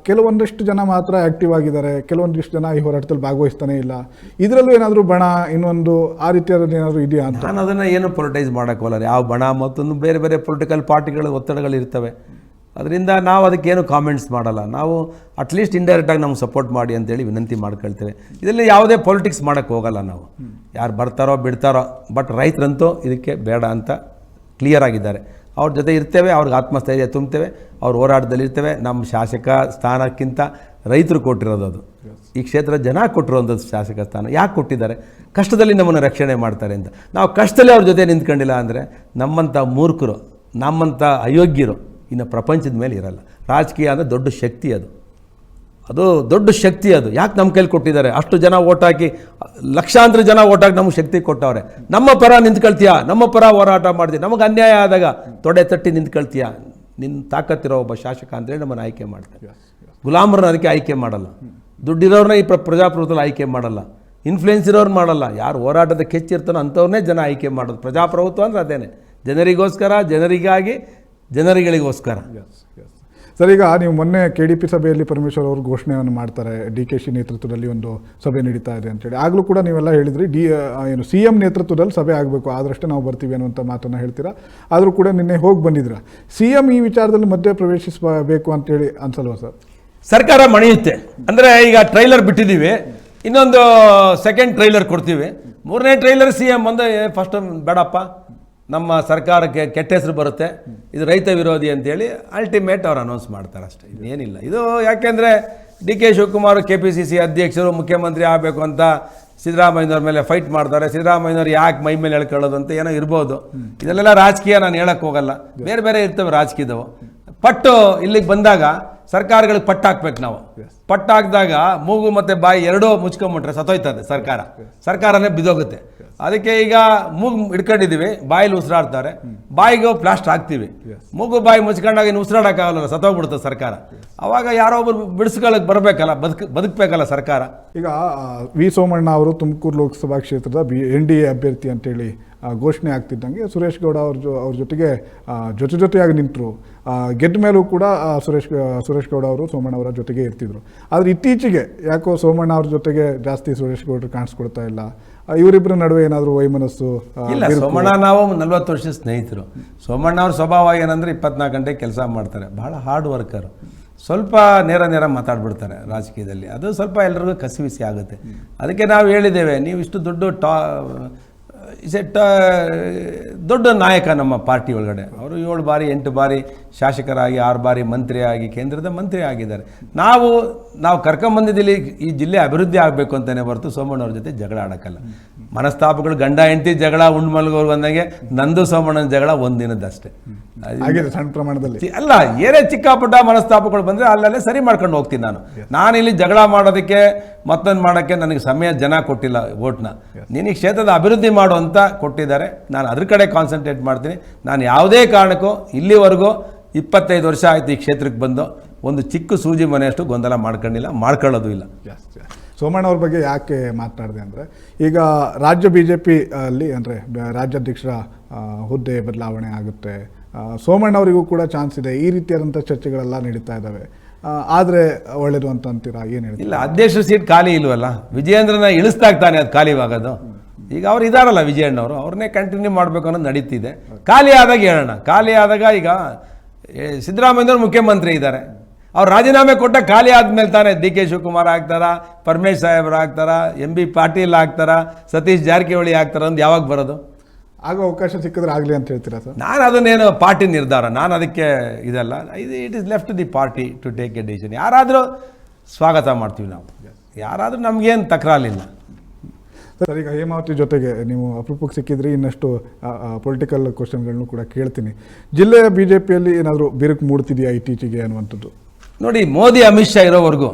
ಕೆಲವೊಂದಿಷ್ಟು ಜನ ಮಾತ್ರ ಆ್ಯಕ್ಟಿವ್ ಆಗಿದ್ದಾರೆ, ಕೆಲವೊಂದಿಷ್ಟು ಜನ ಈ ಹೋರಾಟದಲ್ಲಿ ಭಾಗವಹಿಸ್ತಾನೆ ಇಲ್ಲ. ಇದರಲ್ಲೂ ಏನಾದರೂ ಬಣ ಇನ್ನೊಂದು ಆ ರೀತಿಯಾದ ಏನಾದರೂ ಇದೆಯಾ ಅಂತ ನಾನು ಅದನ್ನು ಏನು ಪೊಲಿಟೈಸ್ ಮಾಡೋಕ್ಕಲ್ಲ. ಯಾವ ಬಣ ಮತ್ತೊಂದು ಬೇರೆ ಬೇರೆ ಪೊಲಿಟಿಕಲ್ ಪಾರ್ಟಿಗಳ ಒತ್ತಡಗಳಿರ್ತವೆ. ಅದರಿಂದ ನಾವು ಅದಕ್ಕೇನು ಕಾಮೆಂಟ್ಸ್ ಮಾಡಲ್ಲ. ನಾವು ಅಟ್ಲೀಸ್ಟ್ ಇಂಡೈರೆಕ್ಟಾಗಿ ನಮ್ಗೆ ಸಪೋರ್ಟ್ ಮಾಡಿ ಅಂತೇಳಿ ವಿನಂತಿ ಮಾಡ್ಕೊಳ್ತೇವೆ. ಇದರಲ್ಲಿ ಯಾವುದೇ ಪೊಲಿಟಿಕ್ಸ್ ಮಾಡೋಕ್ಕೆ ಹೋಗಲ್ಲ ನಾವು. ಯಾರು ಬರ್ತಾರೋ ಬಿಡ್ತಾರೋ, ಬಟ್ ರೈತರಂತೂ ಇದಕ್ಕೆ ಬೇಡ ಅಂತ ಕ್ಲಿಯರ್ ಆಗಿದ್ದಾರೆ. ಅವ್ರ ಜೊತೆ ಇರ್ತೇವೆ, ಅವ್ರಿಗೆ ಆತ್ಮಸ್ಥೈರ್ಯ ತುಂಬ್ತೇವೆ, ಅವ್ರ ಹೋರಾಟದಲ್ಲಿ ಇರ್ತೇವೆ. ನಮ್ಮ ಶಾಸಕ ಸ್ಥಾನಕ್ಕಿಂತ ರೈತರು ಕೊಟ್ಟಿರೋದು ಅದು. ಈ ಕ್ಷೇತ್ರ ಜನ ಕೊಟ್ಟಿರುವಂಥ ಶಾಸಕ ಸ್ಥಾನ. ಯಾಕೆ ಕೊಟ್ಟಿದ್ದಾರೆ? ಕಷ್ಟದಲ್ಲಿ ನಮ್ಮನ್ನು ರಕ್ಷಣೆ ಮಾಡ್ತಾರೆ ಅಂತ. ನಾವು ಕಷ್ಟದಲ್ಲಿ ಅವ್ರ ಜೊತೆ ನಿಂತ್ಕೊಂಡಿಲ್ಲ ಅಂದರೆ ನಮ್ಮಂಥ ಮೂರ್ಖರು, ನಮ್ಮಂಥ ಅಯೋಗ್ಯರು ಇನ್ನು ಪ್ರಪಂಚದ ಮೇಲೆ ಇರಲ್ಲ. ರಾಜಕೀಯ ಅಂದರೆ ದೊಡ್ಡ ಶಕ್ತಿ, ಅದು ದೊಡ್ಡ ಶಕ್ತಿ. ಅದು ಯಾಕೆ ನಮ್ಮ ಕೈಲಿ ಕೊಟ್ಟಿದ್ದಾರೆ? ಅಷ್ಟು ಜನ ಓಟ್ ಹಾಕಿ, ಲಕ್ಷಾಂತರ ಜನ ಓಟ್ ಹಾಕಿ ನಮಗೆ ಶಕ್ತಿ ಕೊಟ್ಟವ್ರೆ. ನಮ್ಮ ಪರ ನಿಂತ್ಕೊಳ್ತೀಯಾ, ನಮ್ಮ ಪರ ಹೋರಾಟ ಮಾಡ್ತೀವಿ, ನಮಗೆ ಅನ್ಯಾಯ ಆದಾಗ ತೊಡೆ ತಟ್ಟಿ ನಿಂತ್ಕೊಳ್ತೀಯಾ, ನಿನ್ನ ತಾಕತ್ತಿರೋ ಒಬ್ಬ ಶಾಸಕ ಅಂತೇಳಿ ನಮ್ಮನ್ನು ಆಯ್ಕೆ ಮಾಡ್ತಾರೆ. ಗುಲಾಮರನ್ನ ಅದಕ್ಕೆ ಆಯ್ಕೆ ಮಾಡಲ್ಲ. ದುಡ್ಡಿರೋರನ್ನ ಈ ಪ್ರಜಾಪ್ರಭುತ್ವದಲ್ಲಿ ಆಯ್ಕೆ ಮಾಡಲ್ಲ. ಇನ್ಫ್ಲುಯೆನ್ಸ್ ಇರೋರು ಮಾಡಲ್ಲ. ಯಾರು ಹೋರಾಟದ ಕೆಚ್ಚಿರ್ತಾನೋ ಅಂಥವ್ರನ್ನೇ ಜನ ಆಯ್ಕೆ ಮಾಡೋದು. ಪ್ರಜಾಪ್ರಭುತ್ವ ಅಂದರೆ ಅದೇನೆ, ಜನರಿಗೋಸ್ಕರ, ಜನರಿಗಾಗಿ, ಜನರಿಗಳಿಗೋಸ್ಕರ. ಸರ್, ಈಗ ನೀವು ಮೊನ್ನೆ KDP ಸಭೆಯಲ್ಲಿ ಪರಮೇಶ್ವರ್ ಅವರು ಘೋಷಣೆಯನ್ನು ಮಾಡ್ತಾರೆ, DKಶಿ ನೇತೃತ್ವದಲ್ಲಿ ಒಂದು ಸಭೆ ನಡೀತಾ ಇದೆ ಅಂತೇಳಿ. ಆಗಲೂ ಕೂಡ ನೀವೆಲ್ಲ ಹೇಳಿದ್ರಿ ಏನು CM ನೇತೃತ್ವದಲ್ಲಿ ಸಭೆ ಆಗಬೇಕು, ಆದರಷ್ಟೇ ನಾವು ಬರ್ತೀವಿ ಅನ್ನುವಂಥ ಮಾತನ್ನು ಹೇಳ್ತೀರಾ. ಆದರೂ ಕೂಡ ನಿನ್ನೆ ಹೋಗಿ ಬಂದಿದ್ದೀರಾ. CM ಈ ವಿಚಾರದಲ್ಲಿ ಮಧ್ಯೆ ಪ್ರವೇಶಿಸಬೇಕು ಅಂತೇಳಿ ಅನ್ಸಲ್ವಾ ಸರ್? ಸರ್ಕಾರ ಮಣಿಯುತ್ತೆ ಅಂದರೆ, ಈಗ ಟ್ರೈಲರ್ ಬಿಟ್ಟಿದ್ದೀವಿ, ಇನ್ನೊಂದು ಸೆಕೆಂಡ್ ಟ್ರೈಲರ್ ಕೊಡ್ತೀವಿ, ಮೂರನೇ ಟ್ರೈಲರ್ CM ಬಂದು ಫಸ್ಟ್ ಬೇಡಪ್ಪ, ನಮ್ಮ ಸರ್ಕಾರಕ್ಕೆ ಕೆಟ್ಟ ಹೆಸರು ಬರುತ್ತೆ, ಇದು ರೈತ ವಿರೋಧಿ ಅಂತೇಳಿ ಅಲ್ಟಿಮೇಟ್ ಅವ್ರು ಅನೌನ್ಸ್ ಮಾಡ್ತಾರೆ ಅಷ್ಟೇ, ಇನ್ನೇನಿಲ್ಲ. ಇದು ಯಾಕೆಂದರೆ DK ಶಿವಕುಮಾರ್ KPCC ಅಧ್ಯಕ್ಷರು ಮುಖ್ಯಮಂತ್ರಿ ಆಗಬೇಕು ಅಂತ ಸಿದ್ದರಾಮಯ್ಯನವ್ರ ಮೇಲೆ ಫೈಟ್ ಮಾಡ್ತಾರೆ. ಸಿದ್ದರಾಮಯ್ಯನವ್ರು ಯಾಕೆ ಮೈ ಮೇಲೆ ಹೇಳ್ಕೊಳ್ಳೋದು ಅಂತ ಏನೋ ಇರ್ಬೋದು. ಇದೆಲ್ಲ ರಾಜಕೀಯ, ನಾನು ಹೇಳಕ್ಕೆ ಹೋಗಲ್ಲ. ಬೇರೆ ಬೇರೆ ಇರ್ತವೆ ರಾಜಕೀಯದವು. ಪಟ್ಟು ಇಲ್ಲಿಗೆ ಬಂದಾಗ ಸರ್ಕಾರಗಳಿಗೆ ಪಟ್ಟು ಹಾಕ್ಬೇಕು ನಾವು. ಪಟ್ಟು ಹಾಕಿದಾಗ ಮೂಗು ಮತ್ತು ಬಾಯಿ ಎರಡೂ ಮುಚ್ಕೊಂಬಿಟ್ರೆ ಸತ್ತೋಯ್ತದೆ ಸರ್ಕಾರನೇ ಬಿದ್ದೋಗುತ್ತೆ. ಅದಕ್ಕೆ ಈಗ ಮೂಗು ಹಿಡ್ಕೊಂಡಿದ್ದೀವಿ, ಬಾಯಲ್ಲಿ ಉಸಿರಾಡ್ತಾರೆ, ಬಾಯಿಗೆ ಪ್ಲಾಸ್ಟರ್ ಹಾಕ್ತೀವಿ. ಮೂಗು ಬಾಯಿ ಮುಚ್ಕೊಂಡಾಗ ಇನ್ನು ಉಸಿರಾಡೋಕ್ಕಾಗಲ್ಲ, ಸತ್ತೋಗ್ಬಿಡುತ್ತೆ ಸರ್ಕಾರ. ಅವಾಗ ಯಾರೋ ಒಬ್ಬರು ಬಿಡಿಸ್ಕೊಳ್ಳೋಕೆ ಬರಬೇಕಲ್ಲ, ಬದುಕಬೇಕಲ್ಲ ಸರ್ಕಾರ. ಈಗ ವಿ ಸೋಮಣ್ಣ ಅವರು ತುಮಕೂರು ಲೋಕಸಭಾ ಕ್ಷೇತ್ರದ NDA ಅಭ್ಯರ್ಥಿ ಅಂತೇಳಿ ಘೋಷಣೆ ಆಗ್ತಿದ್ದಂಗೆ ಸುರೇಶ್ ಗೌಡ ಅವ್ರ ಜೊತೆಗೆ ಜೊತೆಯಾಗಿ ನಿಂತರು. ಗೆದ್ದ ಮೇಲೂ ಕೂಡ ಸುರೇಶ್ ಗೌಡ ಅವರು ಸೋಮಣ್ಣ ಅವರ ಜೊತೆಗೆ ಇರ್ತಿದ್ರು. ಆದರೆ ಇತ್ತೀಚೆಗೆ ಯಾಕೋ ಸೋಮಣ್ಣ ಅವ್ರ ಜೊತೆಗೆ ಜಾಸ್ತಿ ಸುರೇಶ್ ಗೌಡರು ಕಾಣಿಸ್ಕೊಳ್ತಾ ಇಲ್ಲ. ಇವರಿಬ್ಬರ ನಡುವೆ ಏನಾದರೂ ವೈಮನಸ್ಸು ಇಲ್ಲ? ಸೋಮಣ್ಣ ನಾವು 40 ವರ್ಷದ ಸ್ನೇಹಿತರು. ಸೋಮಣ್ಣ ಅವ್ರ ಸ್ವಭಾವ ಏನಂದರೆ 24 ಗಂಟೆ ಕೆಲಸ ಮಾಡ್ತಾರೆ, ಬಹಳ ಹಾರ್ಡ್ ವರ್ಕರು. ಸ್ವಲ್ಪ ನೇರ ಮಾತಾಡ್ಬಿಡ್ತಾರೆ ರಾಜಕೀಯದಲ್ಲಿ, ಅದು ಸ್ವಲ್ಪ ಎಲ್ರಿಗೂ ಕಸಿವಿಸಿ ಆಗುತ್ತೆ. ಅದಕ್ಕೆ ನಾವು ಹೇಳಿದ್ದೇವೆ, ನೀವು ಇಷ್ಟು ದೊಡ್ಡ ನಾಯಕ ನಮ್ಮ ಪಾರ್ಟಿ ಒಳಗಡೆ. ಅವರು 7 ಬಾರಿ 8 ಬಾರಿ ಶಾಸಕರಾಗಿ, 6 ಬಾರಿ ಮಂತ್ರಿಯಾಗಿ, ಕೇಂದ್ರದ ಮಂತ್ರಿ ಆಗಿದ್ದಾರೆ. ನಾವು ಕರ್ಕೊಂಬಂದಿದ್ದಲ್ಲಿ ಈ ಜಿಲ್ಲೆ ಅಭಿವೃದ್ಧಿ ಆಗಬೇಕು ಅಂತಲೇ ಹೊರತು ಸೋಮಣ್ಣವ್ರ ಜೊತೆ ಜಗಳ ಆಡೋಕ್ಕಲ್ಲ. ಮನಸ್ತಾಪಗಳು, ಗಂಡ ಹೆಂಡತಿ ಜಗಳ, ಉಂಡ್ಮಲ್ಗೋರು ಬಂದಂಗೆ ನಂದು ಸೋಮಣ್ಣನ ಜಗಳ ಒಂದಿನದಷ್ಟೇ, ಸಣ್ಣ ಪ್ರಮಾಣದಲ್ಲಿ ಅಲ್ಲ. ಏನೇ ಚಿಕ್ಕಪುಟ್ಟ ಮನಸ್ತಾಪಗಳು ಬಂದರೆ ಅಲ್ಲಲ್ಲೇ ಸರಿ ಮಾಡ್ಕೊಂಡು ಹೋಗ್ತೀನಿ ನಾನು ಇಲ್ಲಿ ಜಗಳ ಮಾಡೋದಕ್ಕೆ ಮತ್ತೊಂದು ಮಾಡೋಕ್ಕೆ ನನಗೆ ಸಮಯ ಜನ ಕೊಟ್ಟಿಲ್ಲ ಓಟ್ನ. ನೀನು ಕ್ಷೇತ್ರದ ಅಭಿವೃದ್ಧಿ ಮಾಡು ಅಂತ ಕೊಟ್ಟಿದ್ದಾರೆ, ನಾನು ಅದ್ರ ಕಡೆ ಕಾನ್ಸಂಟ್ರೇಟ್ ಮಾಡ್ತೀನಿ. ನಾನು ಯಾವುದೇ ಕಾರಣಕ್ಕೂ ಇಲ್ಲಿವರೆಗೂ 25 ವರ್ಷ ಆಯಿತು ಈ ಕ್ಷೇತ್ರಕ್ಕೆ ಬಂದು ಒಂದು ಚಿಕ್ಕ ಸೂಜಿ ಮನೆಯಷ್ಟು ಗೊಂದಲ ಮಾಡ್ಕೊಳ್ಳೋದು ಇಲ್ಲ. ಸೋಮಣ್ಣ ಅವ್ರ ಬಗ್ಗೆ ಯಾಕೆ ಮಾತನಾಡಿದೆ ಅಂದರೆ, ಈಗ ರಾಜ್ಯ BJP ಅಲ್ಲಿ ಅಂದರೆ ರಾಜ್ಯಾಧ್ಯಕ್ಷರ ಹುದ್ದೆ ಬದಲಾವಣೆ ಆಗುತ್ತೆ, ಸೋಮಣ್ಣ ಅವರಿಗೂ ಕೂಡ ಚಾನ್ಸ್ ಇದೆ, ಈ ರೀತಿಯಾದಂಥ ಚರ್ಚೆಗಳೆಲ್ಲ ನಡೀತಾ ಇದ್ದಾವೆ. ಆದರೆ ಒಳ್ಳೇದು ಅಂತ ಅಂತೀರಾ? ಏನು ಹೇಳ್ತೀರಾ? ಇಲ್ಲ, ಅಧ್ಯಕ್ಷ ಸೀಟ್ ಖಾಲಿ ಇಲ್ವಲ್ಲ, ವಿಜಯೇಂದ್ರನ ಇಳಿಸ್ತಾಗ್ತಾನೆ ಅದು ಖಾಲಿವಾಗೋದು. ಈಗ ಅವ್ರು ಇದಾರಲ್ಲ ವಿಜಯಣ್ಣವರು, ಅವ್ರನ್ನೇ ಕಂಟಿನ್ಯೂ ಮಾಡಬೇಕು ಅನ್ನೋದು ನಡೀತಿದೆ. ಖಾಲಿ ಆದಾಗ ಹೇಳೋಣ. ಖಾಲಿ ಆದಾಗ ಈಗ ಸಿದ್ದರಾಮಯ್ಯನವರು ಮುಖ್ಯಮಂತ್ರಿ ಇದ್ದಾರೆ, ಅವ್ರು ರಾಜೀನಾಮೆ ಕೊಟ್ಟ ಖಾಲಿ ಆದಮೇಲೆ ತಾನೇ DK ಶಿವಕುಮಾರ್ ಆಗ್ತಾರ, ಪರಮೇಶ್ ಸಾಹೇಬ್ರು ಆಗ್ತಾರ, MB ಪಾಟೀಲ್ ಆಗ್ತಾರ, ಸತೀಶ್ ಜಾರಕಿಹೊಳಿ ಆಗ್ತಾರ ಅಂತ ಯಾವಾಗ ಬರೋದು? ಆಗ ಅವಕಾಶ ಸಿಕ್ಕಿದ್ರೆ ಆಗಲಿ ಅಂತ ಹೇಳ್ತೀರಾ ಸರ್? ನಾನು ಅದನ್ನೇನು ಪಾರ್ಟಿ ನಿರ್ಧಾರ, ನಾನು ಅದಕ್ಕೆ ಇದಲ್ಲ. It is left the party to take a decision. ಯಾರಾದರೂ ಸ್ವಾಗತ ಮಾಡ್ತೀವಿ ನಾವು, ಯಾರಾದರೂ ನಮಗೇನು ತಕರಾಲಿಲ್ಲ. ಸರ್, ಈಗ ಹೇಮಾವತಿ ಜೊತೆಗೆ ನೀವು ಅಪರೂಪಕ್ಕೆ ಸಿಕ್ಕಿದ್ರಿ, ಇನ್ನಷ್ಟು ಪೊಲಿಟಿಕಲ್ ಕ್ವಶನ್ಗಳನ್ನು ಕೂಡ ಕೇಳ್ತೀನಿ. ಜಿಲ್ಲೆಯ BJPಯಲ್ಲಿ ಏನಾದರೂ ಬಿರುಕು ಮೂಡ್ತಿದೆಯಾ ಇತ್ತೀಚೆಗೆ ಅನ್ನುವಂಥದ್ದು? ನೋಡಿ, ಮೋದಿ ಅಮಿತ್ ಶಾ ಇರೋವರೆಗೂ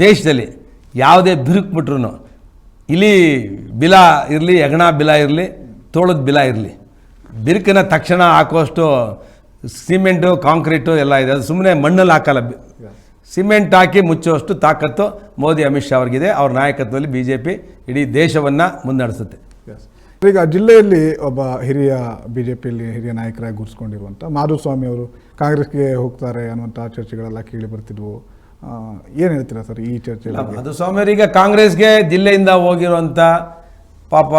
ದೇಶದಲ್ಲಿ ಯಾವುದೇ ಬಿರುಕು ಬಿಟ್ರು, ಇಲಿ ಬಿಲ ಇರಲಿ, ಹೆಗಣ ಬಿಲ ಇರಲಿ, ತೋಳದ ಬಿಲ ಇರಲಿ, ಬಿರುಕನ್ನ ತಕ್ಷಣ ಹಾಕುವಷ್ಟು ಸಿಮೆಂಟು ಕಾಂಕ್ರೀಟು ಎಲ್ಲ ಇದೆ. ಅದು ಸುಮ್ಮನೆ ಮಣ್ಣಲ್ಲಿ ಹಾಕಲ್ಲ, ಸಿಮೆಂಟ್ ಹಾಕಿ ಮುಚ್ಚುವಷ್ಟು ತಾಕತ್ತು ಮೋದಿ ಅಮಿತ್ ಶಾ ಅವ್ರಿಗಿದೆ. ಅವ್ರ ನಾಯಕತ್ವದಲ್ಲಿ BJP ಇಡೀ ದೇಶವನ್ನು ಮುನ್ನಡೆಸುತ್ತೆ. ಈಗ ಜಿಲ್ಲೆಯಲ್ಲಿ ಒಬ್ಬ BJPಯಲ್ಲಿ ಹಿರಿಯ ನಾಯಕರಾಗಿ ಗುರುಸ್ಕೊಂಡಿರುವಂಥ ಮಾಧುಸ್ವಾಮಿ ಅವರು ಕಾಂಗ್ರೆಸ್ಗೆ ಹೋಗ್ತಾರೆ ಅನ್ನುವಂಥ ಚರ್ಚೆಗಳೆಲ್ಲ ಕೇಳಿ ಬರ್ತಿದ್ವು. ಏನು ಹೇಳ್ತೀರಾ ಸರ್ ಈ ಚರ್ಚೆ? ಮಾಧುಸ್ವಾಮಿ ಅವರೀಗ ಕಾಂಗ್ರೆಸ್ಗೆ ಜಿಲ್ಲೆಯಿಂದ ಹೋಗಿರುವಂಥ ಪಾಪ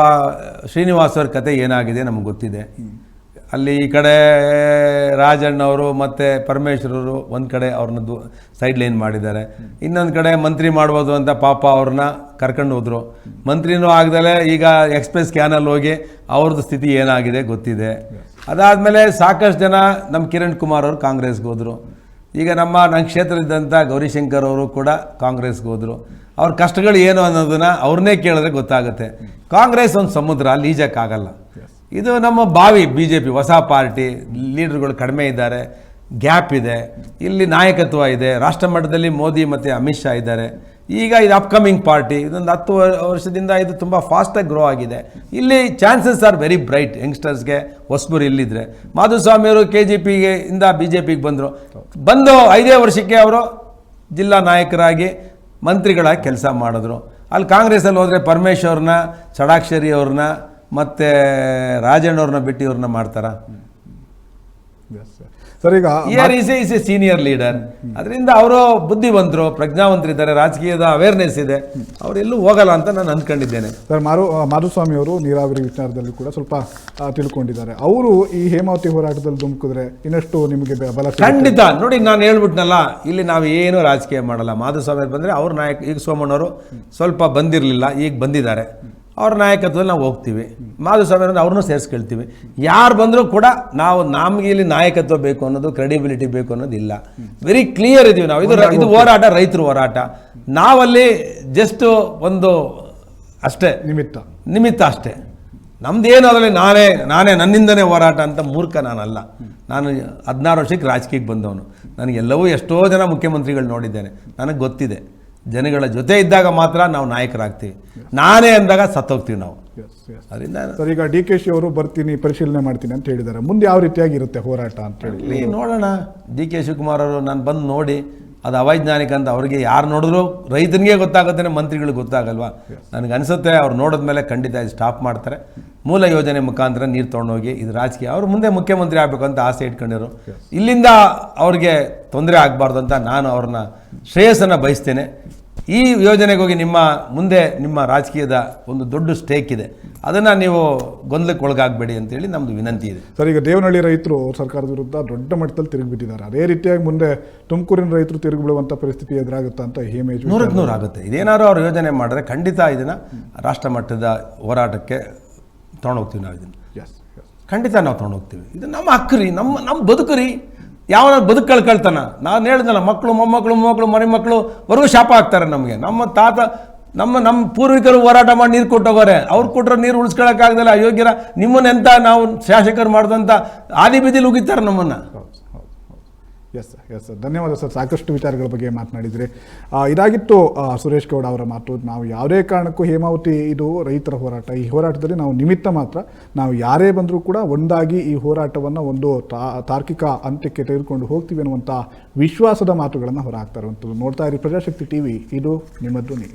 ಶ್ರೀನಿವಾಸ್ ಅವ್ರ ಕತೆ ಏನಾಗಿದೆ ನಮಗೆ ಗೊತ್ತಿದೆ. ಅಲ್ಲಿ ಈ ಕಡೆ ರಾಜಣ್ಣವರು ಮತ್ತು ಪರಮೇಶ್ವರರು ಒಂದು ಕಡೆ ಅವ್ರನ್ನ ಸೈಡ್ ಲೈನ್ ಮಾಡಿದ್ದಾರೆ, ಇನ್ನೊಂದು ಕಡೆ ಮಂತ್ರಿ ಮಾಡ್ಬೋದು ಅಂತ ಪಾಪ ಅವ್ರನ್ನ ಕರ್ಕೊಂಡು ಹೋದರು. ಮಂತ್ರಿನೂ ಆಗದಲ್ಲೇ ಈಗ ಎಕ್ಸ್ಪ್ರೆಸ್ ಕ್ಯಾನಲ್ಲಿ ಹೋಗಿ ಅವ್ರದ್ದು ಸ್ಥಿತಿ ಏನಾಗಿದೆ ಗೊತ್ತಿದೆ. ಅದಾದಮೇಲೆ ಸಾಕಷ್ಟು ಜನ ನಮ್ಮ ಕಿರಣ್ ಕುಮಾರ್ ಅವರು ಕಾಂಗ್ರೆಸ್ಗೆ ಹೋದರು. ಈಗ ನನ್ನ ಕ್ಷೇತ್ರದಿದ್ದಂಥ ಗೌರಿಶಂಕರ್ ಅವರು ಕೂಡ ಕಾಂಗ್ರೆಸ್ಗೆ ಹೋದರು. ಅವ್ರ ಕಷ್ಟಗಳು ಏನು ಅನ್ನೋದನ್ನು ಅವ್ರನ್ನೇ ಕೇಳಿದ್ರೆ ಗೊತ್ತಾಗುತ್ತೆ. ಕಾಂಗ್ರೆಸ್ ಒಂದು ಸಮುದ್ರ, ಅಲ್ಲಿ ಈಜಕ್ಕಾಗಲ್ಲ. ಇದು ನಮ್ಮ ಬಾವಿ BJP ಹೊಸ ಪಾರ್ಟಿ, ಲೀಡರ್ಗಳು ಕಡಿಮೆ ಇದ್ದಾರೆ, ಗ್ಯಾಪ್ ಇದೆ, ಇಲ್ಲಿ ನಾಯಕತ್ವ ಇದೆ, ರಾಷ್ಟ್ರ ಮಟ್ಟದಲ್ಲಿ ಮೋದಿ ಮತ್ತು ಅಮಿತ್ ಶಾ ಇದ್ದಾರೆ. ಈಗ ಇದು ಅಪ್ಕಮಿಂಗ್ ಪಾರ್ಟಿ, ಇದೊಂದು 10 ವರ್ಷದಿಂದ ಇದು ತುಂಬ ಫಾಸ್ಟಾಗಿ ಗ್ರೋ ಆಗಿದೆ. ಇಲ್ಲಿ ಚಾನ್ಸಸ್ ಆರ್ ವೆರಿ ಬ್ರೈಟ್ ಯಂಗ್ಸ್ಟರ್ಸ್ಗೆ. ಹೊಸಬರು ಇಲ್ಲಿದ್ದರೆ ಮಾಧುಸ್ವಾಮಿಯವರು KJP ಇಂದ BJPಗೆ ಬಂದು 5 ವರ್ಷಕ್ಕೆ ಅವರು ಜಿಲ್ಲಾ ನಾಯಕರಾಗಿ ಮಂತ್ರಿಗಳಾಗಿ ಕೆಲಸ ಮಾಡಿದ್ರು. ಅಲ್ಲಿ ಕಾಂಗ್ರೆಸ್ಸಲ್ಲಿ ಹೋದರೆ ಪರಮೇಶ್ವರ್ನ, ಷಡಾಕ್ಷರಿ ಅವ್ರನ್ನ ಮತ್ತು ರಾಜಣ್ಣವ್ರನ್ನ ಬಿಟ್ಟು ಇವ್ರನ್ನ ಮಾಡ್ತಾರಾ? ಸರ್, ಈಗ ಈಸ್ ಎ ಸೀನಿಯರ್ ಲೀಡರ್. ಅದರಿಂದ ಅವರು ಬುದ್ಧಿವಂತರು, ಪ್ರಜ್ಞಾವಂತರಿದ್ದಾರೆ, ರಾಜಕೀಯದ ಅವೇರ್ನೆಸ್ ಇದೆ, ಅವರೆಲ್ಲೂ ಹೋಗಲ್ಲ ಅಂತ ನಾನು ಅಂದ್ಕೊಂಡಿದ್ದೇನೆ. ಸರ್, ಮಾಧುಸ್ವಾಮಿ ಅವರು ನೀರಾವರಿ ವಿಚಾರದಲ್ಲಿ ಕೂಡ ಸ್ವಲ್ಪ ತಿಳ್ಕೊಂಡಿದ್ದಾರೆ. ಅವರು ಈ ಹೇಮಾವತಿ ಹೋರಾಟದಲ್ಲಿ ಧುಮುಕಿದ್ರೆ ಇನ್ನಷ್ಟು ನಿಮಗೆ ಬಲ ಖಂಡಿತ. ನೋಡಿ, ನಾನು ಹೇಳ್ಬಿಟ್ನಲ್ಲ, ಇಲ್ಲಿ ನಾವು ಏನು ರಾಜಕೀಯ ಮಾಡಲ್ಲ. ಮಾಧುಸ್ವಾಮಿ ಬಂದರೆ ಅವ್ರ ನಾಯಕ, ಈಗ ಸೋಮಣ್ಣವರು ಸ್ವಲ್ಪ ಬಂದಿರಲಿಲ್ಲ, ಈಗ ಬಂದಿದ್ದಾರೆ, ಅವ್ರ ನಾಯಕತ್ವದಲ್ಲಿ ನಾವು ಹೋಗ್ತೀವಿ. ಮಾಧುಸ್ವಾಮಿ ಅವ್ರನ್ನೂ ಸೇರಿಸ್ಕೊಳ್ತೀವಿ. ಯಾರು ಬಂದರೂ ಕೂಡ ನಮಗೆ ಇಲ್ಲಿ ನಾಯಕತ್ವ ಬೇಕು ಅನ್ನೋದು, ಕ್ರೆಡಿಬಿಲಿಟಿ ಬೇಕು ಅನ್ನೋದು ಇಲ್ಲ. ವೆರಿ ಕ್ಲಿಯರ್ ಇದ್ದೀವಿ ನಾವು. ಇದು ಹೋರಾಟ, ರೈತರ ಹೋರಾಟ. ನಾವಲ್ಲಿ ಜಸ್ಟ್ ಒಂದು ಅಷ್ಟೇ ನಿಮಿತ್ತ ಅಷ್ಟೇ. ನಮ್ದೇನು ಅದರಲ್ಲಿ ನಾನೇ ನನ್ನಿಂದನೇ ಹೋರಾಟ ಅಂತ ಮೂರ್ಖ ನಾನಲ್ಲ. ನಾನು 16 ವರ್ಷಕ್ಕೆ ರಾಜಕೀಯಕ್ಕೆ ಬಂದವನು. ನನಗೆಲ್ಲವೂ ಎಷ್ಟೋ ಜನ ಮುಖ್ಯಮಂತ್ರಿಗಳು ನೋಡಿದ್ದೇನೆ. ನನಗೆ ಗೊತ್ತಿದೆ, ಜನಗಳ ಜೊತೆ ಇದ್ದಾಗ ಮಾತ್ರ ನಾವು ನಾಯಕರಾಗ್ತೀವಿ. ನಾನೇ ಅಂದಾಗ ಸತ್ತೋಗ್ತೀವಿ ನಾವು. ಅದರಿಂದ ಸರ್, ಈಗ DKಶಿ ಅವರು ಬರ್ತೀನಿ, ಪರಿಶೀಲನೆ ಮಾಡ್ತೀನಿ ಅಂತ ಹೇಳಿದ್ದಾರೆ. ಮುಂದೆ ಯಾವ ರೀತಿಯಾಗಿರುತ್ತೆ ಹೋರಾಟ ಅಂತ ಹೇಳಿ ನೋಡೋಣ. DK ಶಿವಕುಮಾರ್ ಅವರು ನಾನು ಬಂದು ನೋಡಿ, ಅದು ಅವೈಜ್ಞಾನಿಕ ಅಂತ ಅವ್ರಿಗೆ ಯಾರು ನೋಡಿದ್ರು ರೈತನಿಗೆ ಗೊತ್ತಾಗುತ್ತೆ, ಮಂತ್ರಿಗಳಿಗೆ ಗೊತ್ತಾಗಲ್ವಾ? ನನಗನ್ಸುತ್ತೆ ಅವ್ರು ನೋಡಿದ್ಮೇಲೆ ಖಂಡಿತ ಇದು ಸ್ಟಾಪ್ ಮಾಡ್ತಾರೆ. ಮೂಲ ಯೋಜನೆ ಮುಖಾಂತರ ನೀರು ತೊಗೊಂಡೋಗಿ, ಇದು ರಾಜಕೀಯ. ಅವರು ಮುಂದೆ ಮುಖ್ಯಮಂತ್ರಿ ಆಗಬೇಕು ಅಂತ ಆಸೆ ಇಟ್ಕೊಂಡಿರು. ಇಲ್ಲಿಂದ ಅವ್ರಿಗೆ ತೊಂದರೆ ಆಗಬಾರ್ದು ಅಂತ ನಾನು ಅವ್ರನ್ನ ಶ್ರೇಯಸ್ಸನ್ನು ಬಯಸ್ತೇನೆ. ಈ ಯೋಜನೆಗೆ ಹೋಗಿ ನಿಮ್ಮ ರಾಜಕೀಯದ ಒಂದು ದೊಡ್ಡ ಸ್ಟೇಕ್ ಇದೆ, ಅದನ್ನು ನೀವು ಗೊಂದಲಕ್ಕೆ ಒಳಗಾಗಬೇಡಿ ಅಂತೇಳಿ ನಮ್ಮದು ವಿನಂತಿ ಇದೆ. ಸರ್, ಈಗ ದೇವನಹಳ್ಳಿ ರೈತರು ಸರ್ಕಾರದ ವಿರುದ್ಧ ದೊಡ್ಡ ಮಟ್ಟದಲ್ಲಿ ತಿರುಗಿಬಿಟ್ಟಿದ್ದಾರೆ. ಅದೇ ರೀತಿಯಾಗಿ ಮುಂದೆ ತುಮಕೂರಿನ ರೈತರು ತಿರುಗಿಬಿಡುವಂಥ ಪರಿಸ್ಥಿತಿ ಎದುರಾಗುತ್ತಾ ಅಂತ ಹೇಮೇಜ್ 100% ಆಗುತ್ತೆ. ಇದೇನಾದ್ರು ಅವ್ರು ಯೋಜನೆ ಮಾಡಿದ್ರೆ ಖಂಡಿತ ಇದನ್ನು ರಾಷ್ಟ್ರ ಮಟ್ಟದ ಹೋರಾಟಕ್ಕೆ ತೊಗೊಂಡೋಗ್ತೀವಿ. ನಾವು ಇದನ್ನು ಖಂಡಿತ ನಾವು ತೊಗೊಂಡೋಗ್ತೀವಿ. ಇದು ನಮ್ಮ ಹಕ್ಕು ರೀ, ನಮ್ಮ ಬದುಕು ರೀ. ಯಾವನ ಬದುಕು ಕಳ್ಕೊಳ್ತಾನ? ನಾನು ಹೇಳಿದ್ನಲ್ಲ, ಮಕ್ಕಳು ಮೊಮ್ಮಕ್ಕಳು ಮನೆ ಮಕ್ಕಳು ವರೆಗೂ ಶಾಪ ಆಗ್ತಾರೆ ನಮಗೆ. ನಮ್ಮ ತಾತ ನಮ್ಮ ಪೂರ್ವಿಕರು ಹೋರಾಟ ಮಾಡಿ ನೀರು ಕೊಟ್ಟೋಗೋರೆ. ಅವ್ರು ಕೊಟ್ಟರೆ ನೀರು ಉಳಿಸ್ಕೊಳ್ಳೋಕ್ಕಾಗದಲ್ಲ ಅಯೋಗ್ಯರ ನಿಮ್ಮನ್ನೆಂತ ನಾವು ಶಾಸಕರು ಮಾಡಿದಂಥ ಆದಿ ಬೀದಿಲಿ ಉಗಿತಾರೆ ನಮ್ಮನ್ನು. ಎಸ್ ಸರ್, ಧನ್ಯವಾದ ಸರ್. ಸಾಕಷ್ಟು ವಿಚಾರಗಳ ಬಗ್ಗೆ ಮಾತನಾಡಿದರೆ. ಇದಾಗಿತ್ತು ಸುರೇಶ್ ಗೌಡ ಅವರ ಮಾತು. ನಾವು ಯಾವುದೇ ಕಾರಣಕ್ಕೂ ಹೇಮಾವತಿ ಇದು ರೈತರ ಹೋರಾಟ. ಈ ಹೋರಾಟದಲ್ಲಿ ನಾವು ನಿಮಿತ್ತ ಮಾತ್ರ. ನಾವು ಯಾರೇ ಬಂದರೂ ಕೂಡ ಒಂದಾಗಿ ಈ ಹೋರಾಟವನ್ನು ಒಂದು ತಾರ್ಕಿಕ ಅಂತ್ಯಕ್ಕೆ ತೆಗೆದುಕೊಂಡು ಹೋಗ್ತೀವಿ ಅನ್ನುವಂಥ ವಿಶ್ವಾಸದ ಮಾತುಗಳನ್ನು ಹೊರಹಾಕ್ತಾ ಇರುವಂಥದ್ದು. ನೋಡ್ತಾ ಇರಿ ಪ್ರಜಾಶಕ್ತಿ TV, ಇದು ನಿಮ್ಮ ಧ್ವನಿ.